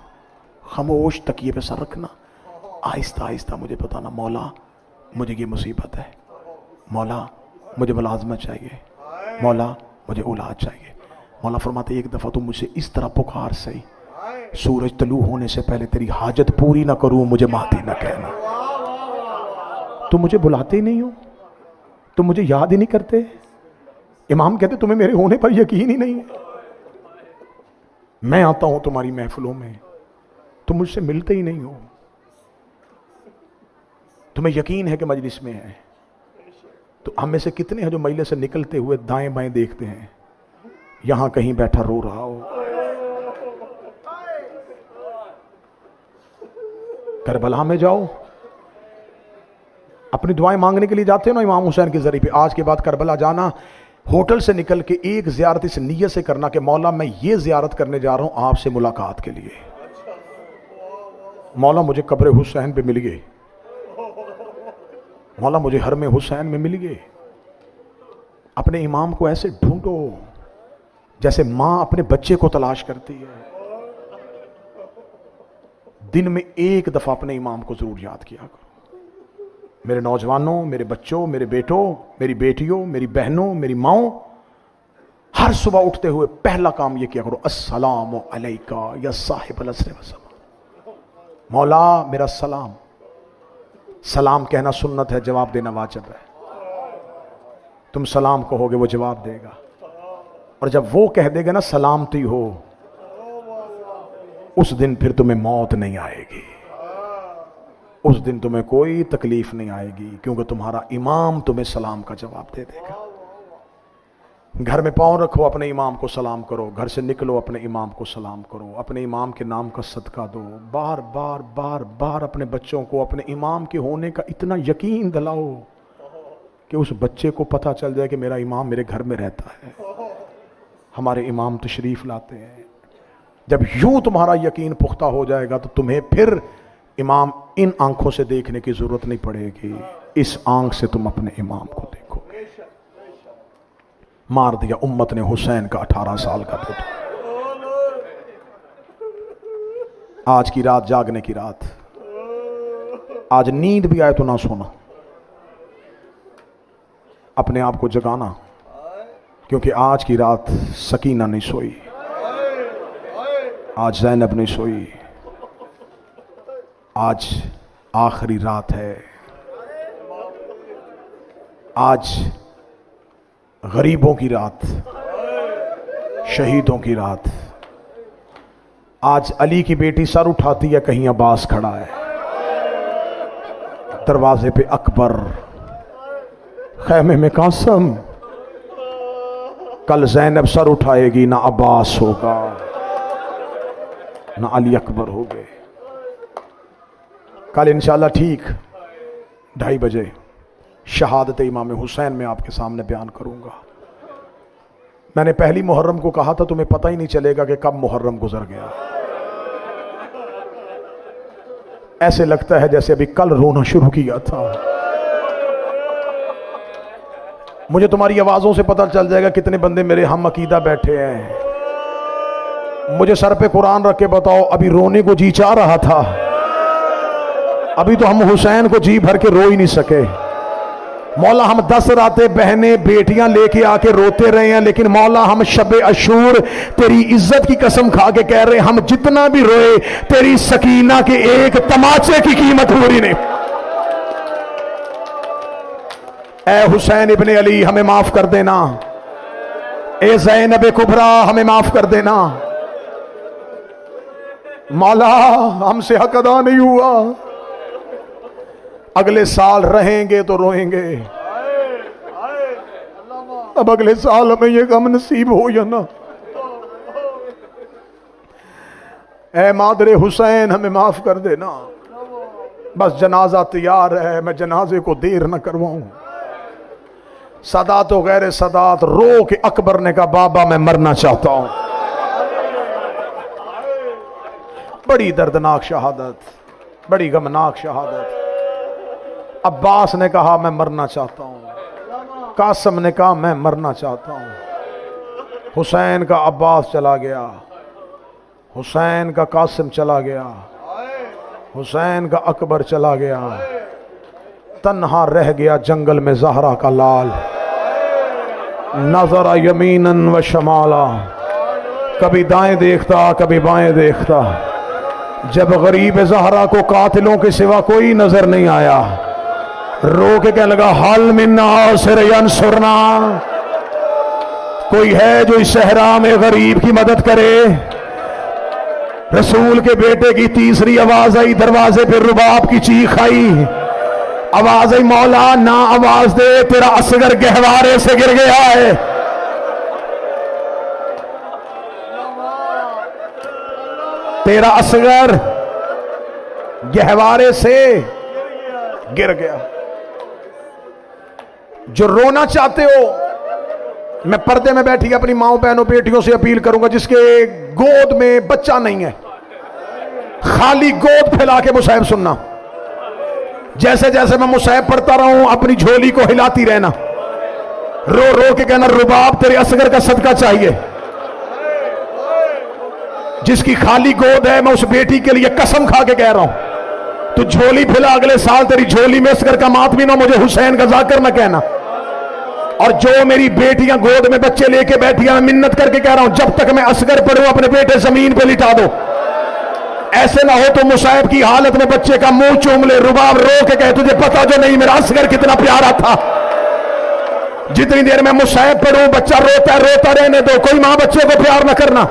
खामोश तकिए पे सर रखना, आहिस्ता आहिस्ता मुझे बताना, मौला मुझे ये मुसीबत है, मौला मुझे मुलाजमत चाहिए, मौला मुझे औलाद चाहिए। मौला फरमाते एक दफा तुम मुझे इस तरह पुकार सही, सूरज तलू होने से पहले तेरी हाजत पूरी ना करूं मुझे माती ना कहना। तुम मुझे बुलाते ही नहीं हो, तुम मुझे याद ही नहीं करते। इमाम कहते तुम्हें मेरे होने पर यकीन ही नहीं है। मैं आता हूं तुम्हारी महफिलों में, तुम मुझसे मिलते ही नहीं हो। तुम्हें यकीन है कि मजलिस में है, तो हम में से कितने हैं जो महिले से निकलते हुए दाएं बाएं देखते हैं, यहां कहीं बैठा रो रहा हो। करबला में जाओ, अपनी दुआएं मांगने के लिए जाते हो ना इमाम हुसैन के जरिए पे। आज के बाद करबला जाना, होटल से निकल के एक जियारत इस नीयत से करना कि मौला मैं ये जियारत करने जा रहा हूं आपसे मुलाकात के लिए। मौला मुझे कब्र हुसैन पे मिल गए, मौला मुझे हरम हुसैन में मिल गए। अपने इमाम को ऐसे ढूंढो जैसे मां अपने बच्चे को तलाश करती है। दिन में एक दफा अपने इमाम को जरूर याद किया करो। मेरे नौजवानों, मेरे बच्चों, मेरे बेटों, मेरी बेटियों, मेरी बहनों, मेरी माओ, हर सुबह उठते हुए पहला काम यह किया करो, अस्सलामु अलैका या साहिबल अस्र व ज़मान। मौला मेरा सलाम। सलाम कहना सुन्नत है, जवाब देना वाजिब है। तुम सलाम कहोगे वो जवाब देगा, और जब वो कह देगा ना सलामती हो, उस दिन फिर तुम्हें मौत नहीं आएगी, उस दिन तुम्हें कोई तकलीफ नहीं आएगी, क्योंकि तुम्हारा इमाम तुम्हें सलाम का जवाब दे देगा। घर में पांव रखो, अपने इमाम को सलाम करो। घर से निकलो, अपने इमाम को सलाम करो। अपने इमाम के नाम का सदका दो। बार बार बार बार अपने बच्चों को अपने इमाम के होने का इतना यकीन दिलाओ कि उस बच्चे को पता चल जाए कि मेरा इमाम मेरे घर में रहता है, हमारे इमाम तशरीफ लाते हैं। जब यूं तुम्हारा यकीन पुख्ता हो जाएगा तो तुम्हें फिर इमाम इन आंखों से देखने की जरूरत नहीं पड़ेगी, इस आंख से तुम अपने इमाम को देखोगे। मार दिया उम्मत ने हुसैन का 18 साल का पुत्र। आज की रात जागने की रात, आज नींद भी आए तो ना सोना, अपने आप को जगाना, क्योंकि आज की रात सकीना नहीं सोई, आज ज़ैनब नहीं सोई, आज आखिरी रात है। आज गरीबों की रात, शहीदों की रात। आज अली की बेटी सर उठाती है, कहीं अब्बास खड़ा है, दरवाजे पे अकबर, खैमे में कासम। कल ज़ैनब सर उठाएगी, ना अब्बास होगा ना अली अकबर हो गए। कल इंशाल्लाह ठीक 2:30 बजे शहादत इमाम हुसैन में आपके सामने बयान करूंगा। मैंने पहली मुहर्रम को कहा था, तुम्हें पता ही नहीं चलेगा कि कब मुहर्रम गुजर गया। ऐसे लगता है जैसे अभी कल रोना शुरू किया था। मुझे तुम्हारी आवाजों से पता चल जाएगा कितने बंदे मेरे हम अकीदा बैठे हैं। मुझे सर पे कुरान रख के बताओ, अभी रोने को जी चाह रहा था, अभी तो हम हुसैन को जी भर के रो ही नहीं सके। मौला हम 10 रातें बहनें बेटियां लेके आके रोते रहे हैं, लेकिन मौला हम शबे अशूर तेरी इज्जत की कसम खा के कह रहे हैं, हम जितना भी रोए तेरी सकीना के एक तमाचे की कीमत पूरी नहीं। ए हुसैन इब्ने अली हमें माफ कर देना, ए ज़ैनब कुबरा हमें माफ कर देना। मौला हमसे हक अदा नहीं हुआ, अगले साल रहेंगे तो रोएंगे। अब अगले साल हमें ये गम नसीब हो या ना। ऐ मादरे हुसैन हमें माफ कर देना। बस जनाजा तैयार है, मैं जनाजे को देर न करवाऊं। सदात गैर सदात रो के अकबर ने कहा, बाबा मैं मरना चाहता हूं। बड़ी दर्दनाक शहादत, बड़ी गमनाक शहादत। अब्बास ने कहा मैं मरना चाहता हूं, कासिम ने कहा मैं मरना चाहता हूं। हुसैन का अब्बास चला गया, हुसैन का कासिम चला गया, हुसैन का अकबर चला गया। तन्हा रह गया जंगल में ज़हरा का लाल। नज़रा यमीनन व शमाला, कभी दाएं देखता कभी बाएं देखता। जब गरीब ज़हरा को कातिलों के सिवा कोई नजर नहीं आया, रो के कहने लगा, हल मिन्ना सिरयंसुरना, कोई है जो इस सहरा में गरीब की मदद करे। रसूल के बेटे की तीसरी आवाज आई, दरवाजे पे रुबाब की चीख आई, आवाज आई मौला ना आवाज दे, तेरा असगर गहवारे से गिर गया है। तेरा असगर गहवारे से गिर गया। जो रोना चाहते हो, मैं पर्दे में बैठी अपनी माओ बहनों बेटियों से अपील करूंगा, जिसके गोद में बच्चा नहीं है, खाली गोद फैला के मुसाहिब सुनना। जैसे जैसे मैं मुसाहिब पढ़ता रहूं, अपनी झोली को हिलाती रहना, रो रो के कहना रुबाब तेरे असगर का सदका चाहिए। जिसकी खाली गोद है, मैं उस बेटी के लिए कसम खा के कह रहा हूं, तू झोली फैला, अगले साल तेरी झोली में असगर का मातमी ना, मुझे हुसैन का जाकर ना कहना। और जो मेरी बेटियां गोद में बच्चे लेके बैठी हैं, मैं मिन्नत करके कह रहा हूं, जब तक मैं असगर पढ़ूं अपने बेटे जमीन पे लिटा दो। ऐसे ना हो तो मुसाहिब की हालत में बच्चे का मुंह चूम ले, रुबाब रो के कहे तुझे पता जो नहीं मेरा असगर कितना प्यारा था। जितनी देर में मुसाहिब पढ़ूं बच्चा रोता है, रोता रहने दो, कोई मां बच्चे को प्यार ना करना।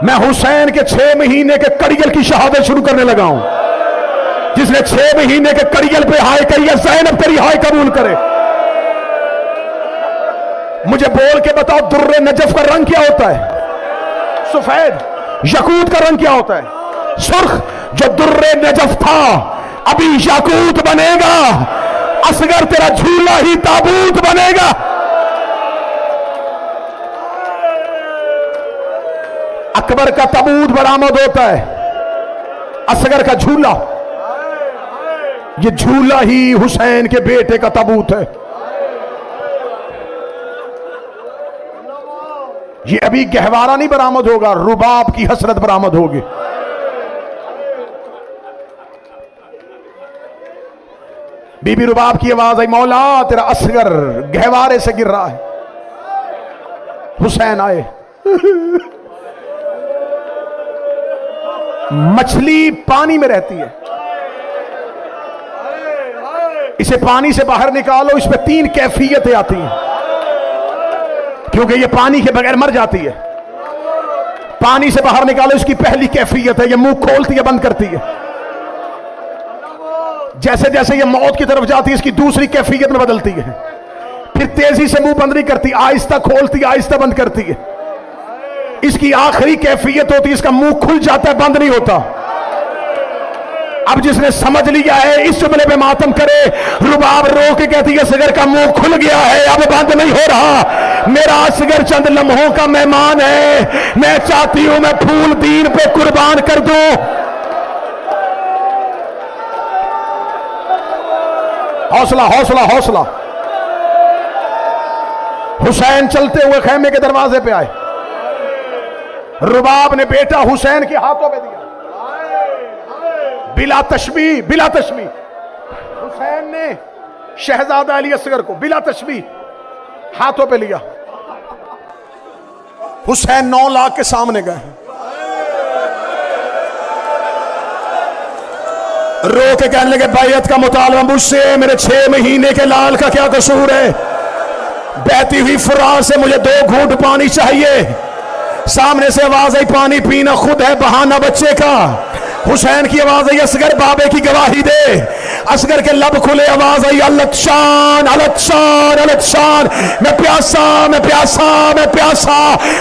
मैं हुसैन के 6 महीने के कड़ियल की शहादत शुरू करने लगा हूं। जिसने 6 महीने के कड़ियल पे हाय करिए, ज़ैनब तेरी हाय कबूल करे। मुझे बोल के बताओ, दुर्रे नजफ का रंग क्या होता है? सफेद। यकूत का रंग क्या होता है? सुर्ख। जो दुर्रे नजफ था अभी यकूत बनेगा। असगर तेरा झूला ही ताबूत बनेगा। अकबर का ताबूत बरामद होता है, असगर का झूला, ये झूला ही हुसैन के बेटे का ताबूत है। ये अभी गहवारा नहीं बरामद होगा, रुबाब की हसरत बरामद होगी। बीबी रुबाब की आवाज आई, मौला तेरा असगर गहवारे से गिर रहा है। हुसैन आए। मछली पानी में रहती है, इसे पानी से बाहर निकालो, इस पे 3 कैफियतें आती हैं, क्योंकि ये पानी के बगैर मर जाती है। पानी से बाहर निकालो, इसकी पहली कैफियत है, ये मुंह खोलती है, बंद करती है। जैसे जैसे ये मौत की तरफ जाती है, इसकी दूसरी कैफियत में बदलती है। फिर तेजी से मुंह बंद नहीं करती, आहिस्ता खोलती है, आहिस्ता बंद करती है। इसकी आखिरी कैफियत होती है, इसका मुंह खुल जाता है, बंद नहीं होता। अब जिसने समझ लिया है इस जुमले पे मातम करे। रुबाब रो के कहती है असगर का मुंह खुल गया है, अब बंद नहीं हो रहा। मेरा असगर चंद लम्हों का मेहमान है, मैं चाहती हूं मैं फूल दीन पे कुर्बान कर दूं। हौसला हौसला हौसला। हुसैन चलते हुए खैमे के दरवाजे पे आए। रुबाब ने बेटा हुसैन के हाथों में दिया, बिला तशबीह, बिला तशबीह। हुसैन ने शहजादा अली असगर को बिला तशबीह हाथों पे लिया। हुसैन 9 लाख के सामने गए, रो के कहने लगे बैयत का मुतालबा मुझसे, मेरे 6 महीने के लाल का क्या कसूर है? बहती हुई फुरात से मुझे 2 घूंट पानी चाहिए। सामने से आवाज आई, पानी पीना खुद है बहाना बच्चे का। हुसैन की आवाज आई, असगर बाबे की गवाही दे। असगर के लब खुले, आवाज आई, अलतशान अलतशान अलतशान। मैं प्यासा मैं प्यासा मैं प्यासा।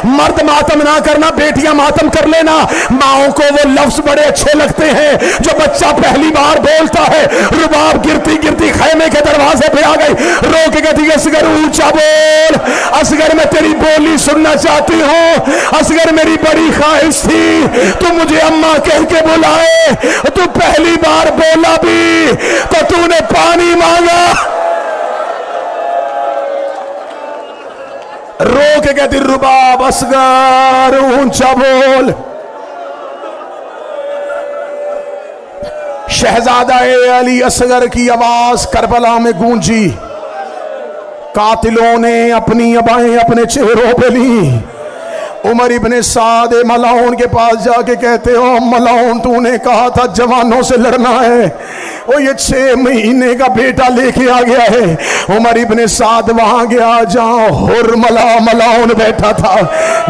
मर्द मातम ना करना, बेटियां मातम कर लेना। माओं को वो लफ्ज बड़े अच्छे लगते हैं जो बच्चा पहली बार बोलता है। रुबाब गिरती गिरती खैमे के दरवाजे पे आ गई, रो के कहती, असगर ऊंचा बोल, असगर मैं तेरी बोली सुनना चाहती हूँ। असगर मेरी बड़ी ख्वाहिश थी तू मुझे अम्मा कह के बुलाए। तू पहली बार बोला भी तो तूने पानी मांगा। रो के कहती रुबाब, असगर ऊंचा बोल। शहजादा अली असगर की आवाज करबला में गूंजी। कातिलों ने अपनी अबाएं अपने चेहरों पे ली। उमर इब्ने साद मलाउन के पास जाके कहते हो, मलाउन तूने कहा था जवानों से लड़ना है, ओ ये 6 महीने का बेटा लेके आ गया है। उमर इब्ने साद वहां गया जहां हुरमला मलाउन बैठा था,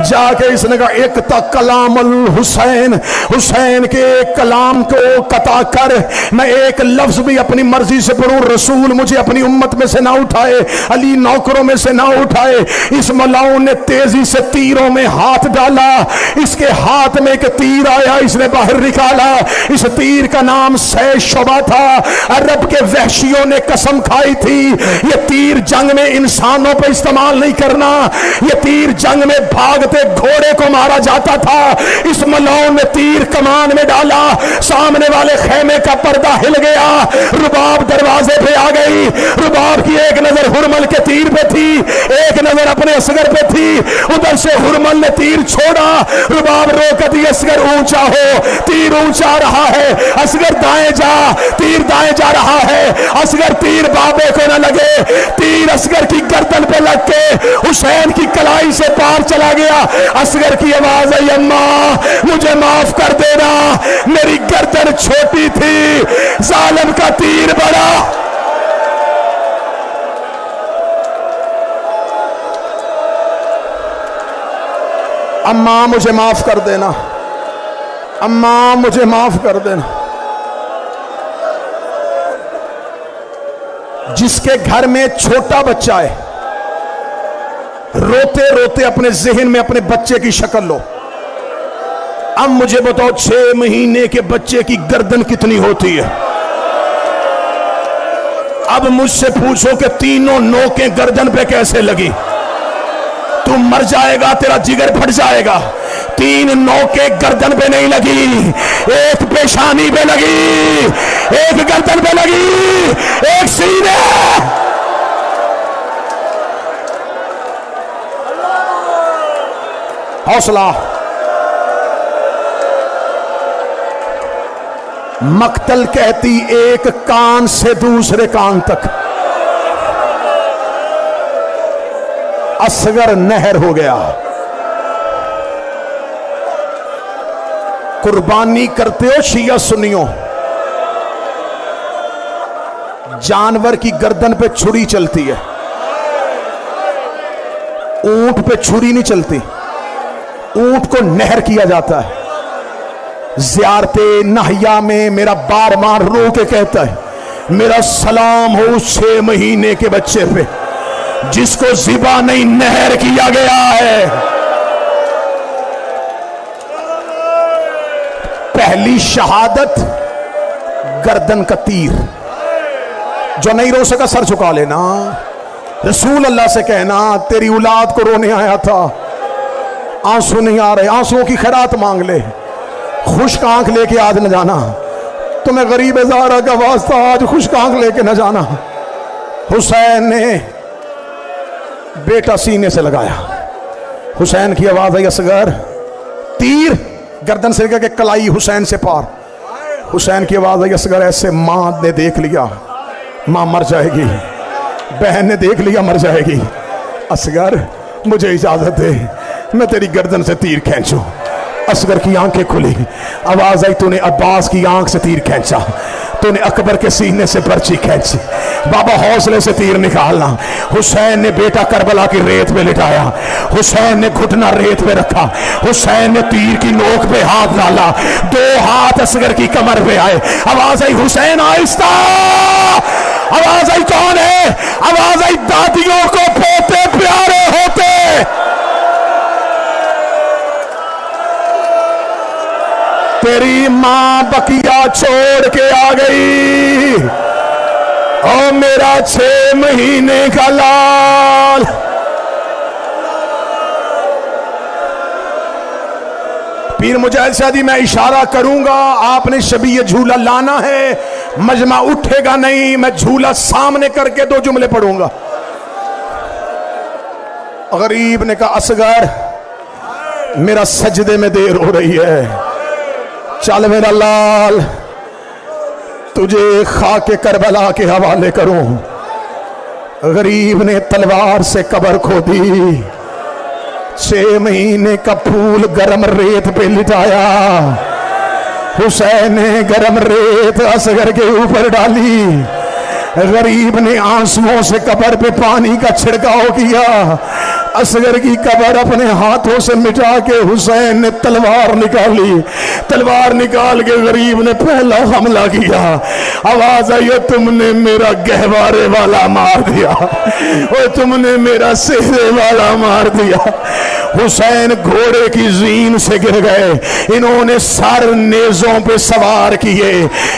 जाके इसने कहा एक तक कलामुल हुसैन, हुसैन के कलाम को कता कर, मैं एक लफ्ज भी अपनी मर्जी से पढ़ूं, रसूल मुझे अपनी उम्मत में से ना उठाए, अली नौकरों में से ना उठाए। इस मलाउन ने तेजी से तीरों में हाथ डाला, इसके हाथ में एक तीर आया, इसने बाहर निकाला। इस तीर का नाम सैशुबा था। अरब के वहशियों ने कसम खाई थी ये तीर जंग में इंसानों पर इस्तेमाल नहीं करना, ये तीर जंग में भागते घोड़े को मारा जाता था। इस मलाउन ने तीर कमान में डाला, सामने वाले खेमे का पर्दा हिल गया, रुबाब दरवाजे पे आ गई। रुबाब की एक नजर हुरमल के तीर पे थी, एक नजर अपने असगर पे थी। उधर से हुरमल ने तीर छोड़ा, रुबाब रोक दी, असगर ऊंचा हो, तीर ऊंचा रहा है, असगर दाएं जा, तीर दाएं जा रहा है, असगर तीर बाबे को न लगे, तीर असगर की गर्दन पे लग के हुसैन की कलाई से पार चला गया। असगर की आवाज आई, अम्मा मुझे माफ कर देना, मेरी गर्दन छोटी थी, जालिम का तीर बड़ा। अम्मा मुझे माफ कर देना, अम्मा मुझे माफ कर देना। जिसके घर में छोटा बच्चा है, रोते रोते अपने जहन में अपने बच्चे की शक्ल लो। अब मुझे बताओ 6 महीने के बच्चे की गर्दन कितनी होती है? अब मुझसे पूछो कि तीनों नोकें गर्दन पे कैसे लगी? तू मर जाएगा, तेरा जिगर फट जाएगा। 3 नोकें गर्दन पे नहीं लगी, एक पेशानी पे लगी, एक गर्दन पे लगी, एक सीने। हौसला। मक्तल कहती एक कान से दूसरे कान तक। असगर नहर हो गया। कुर्बानी करते हो शिया सुनियो, जानवर की गर्दन पे छुरी चलती है, ऊंट पे छुरी नहीं चलती। ऊंट को नहर किया जाता है। ज़ियारते नहिया में मेरा बार बार रो के कहता है, मेरा सलाम हो उस 6 महीने के बच्चे पे जिसको ज़िबा नहीं नहर किया गया है। पहली शहादत गर्दन का तीर। जो नहीं रो सका सर झुका लेना, रसूल अल्लाह से कहना तेरी औलाद को रोने आया था, आंसू नहीं आ रहे, आंसुओं की खैरात मांग ले, खुश्क आंख लेके आज न जाना, तुम्हें गरीब ज़ारा का वास्ता आज खुश्क आंख लेके न जाना। हुसैन ने बेटा सीने से लगाया, हुसैन की आवाज आई, असगर तीर गर्दन से लेकर के कलाई हुसैन से पार। हुसैन की आवाज आई, असगर ऐसे मां ने देख लिया मां मर जाएगी, बहन ने देख लिया मर जाएगी, असगर मुझे इजाजत दे मैं तेरी गर्दन से तीर खींचूं। असगर की आंखें खुली, आवाज आई, तूने अब्बास की आंख से तीर खींचा, तूने अकबर के सीने से पर्ची खींची, बाबा हौसले से तीर निकालना। हुसैन ने बेटा करबला की रेत पे लिटाया, हुसैन ने घुटना रेत पे रखा, हुसैन ने तीर की नोक पे हाथ डाला, 2 हाथ असगर की कमर पे आए। आवाज आई, हुसैन आहिस्ता। आवाज आई, कौन है? आवाज आई, दादियों को पोते प्यारे होते। तेरी मां बकिया छोड़ के आ गई, ओ मेरा 6 महीने का लाल। पीर मुजाहिद शादी मैं इशारा करूंगा, आपने शबीय झूला लाना है, मजमा उठेगा नहीं, मैं झूला सामने करके 2 जुमले पढ़ूंगा। गरीब ने कहा, असगर मेरा सजदे में देर हो रही है, चल मेरा लाल तुझे खाके करबला के हवाले करूं। गरीब ने तलवार से कब्र खोदी, 6 महीने का फूल गर्म रेत पे लिटाया, हुसैन ने गरम रेत असगर के ऊपर डाली, गरीब ने आंसुओं से कब्र पे पानी का छिड़काव किया, असगर की कब्र अपने हाथों से मिटा के हुसैन ने तलवार निकाली, तलवार निकाल के गरीब ने पहला हमला किया। आवाज आई, तुमने मेरा गहवारे वाला मार दिया, और तुमने मेरा सेहरे वाला मार दिया। हुसैन घोड़े की जीन से गिर गए, इन्होंने सर नेजों पे सवार किए,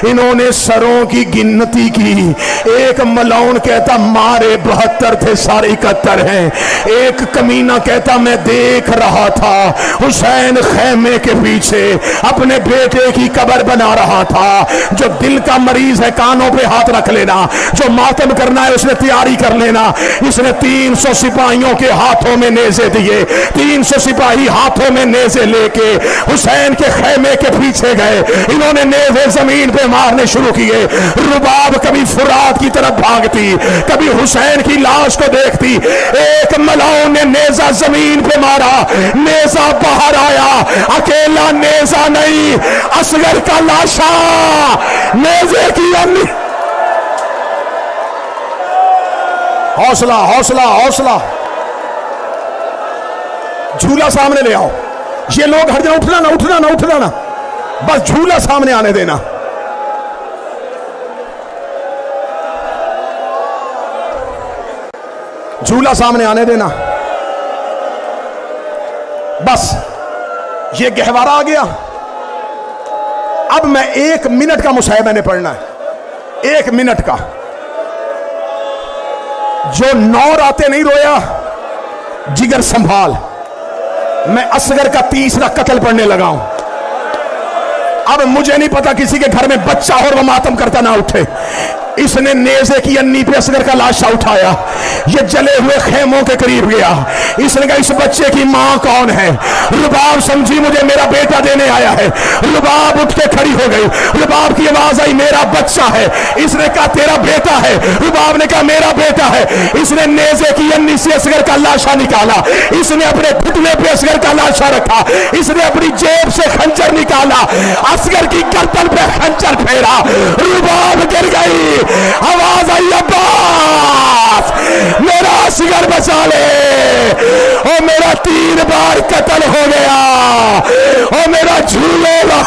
इन्होंने सरों की गिनती की। एक मलाउन कहता मारे 72 थे, सारे 71 हैं। एक कमीना कहता मैं देख रहा था। हुसैन खैमे के पीछे अपने बेटे की कब्र बना रहा था। जो दिल का मरीज है कानों पे हाथ रख लेना, जो मातम करना है उसने तैयारी कर लेना। इसने 300 सिपाहियों के हाथों में नेज़े दिए, 300 सिपाही हाथों में नेज़े लेके हुसैन के खैमे के पीछे गए। इन्होंने नेज़े जमीन पे मारने शुरू किए। रुबाब कभी फुरात की तरफ भागती, कभी हुसैन की लाश को देखती। एक मलाउन ने नेज़ा जमीन पे मारा, नेज़ा बाहर आया, अकेला नेज़ा नहीं, असगर का लाशा नेज़े की अन्नी। हौसला हौसला हौसला, झूला सामने ले आओ। ये लोग हर जगह उठना ना उठना ना उठना ना, बस झूला सामने आने देना। झूला सामने आने देना, बस। ये गहवारा आ गया। अब मैं 1 मिनट का मुसाहिबा मैंने पढ़ना है, 1 मिनट का। जो 9 रातें नहीं रोया, जिगर संभाल। मैं असगर का 30रा कत्ल पढ़ने लगा हूं। अब मुझे नहीं पता किसी के घर में बच्चा और वो मातम करता ना उठे। इसने नेज़े की अन्नी पे असगर का लाशा उठाया, ये जले हुए खेमों के करीब गया। इसने कहा इस बच्चे की मां कौन है? रुबाब समझी मुझे मेरा बेटा देने आया है। रुबाब उठ के खड़ी हो गई। रुबाब की आवाज आई मेरा बच्चा है। इसने कहा तेरा बेटा है। रुबाब ने कहा मेरा बेटा है। इसने नेज़े की अन्नी से असगर का लाशा निकाला, इसने अपने घुटने पे असगर का लाशा रखा, इसने अपनी जेब से खंजर निकाला, असगर की गर्दन पे खंजर फेरा। रुबाब गिर गई। आवाज आई अब्बास मेरा असगर बचा ले। और मेरा 3 बार कत्ल हो गया, और मेरा झूलेगा।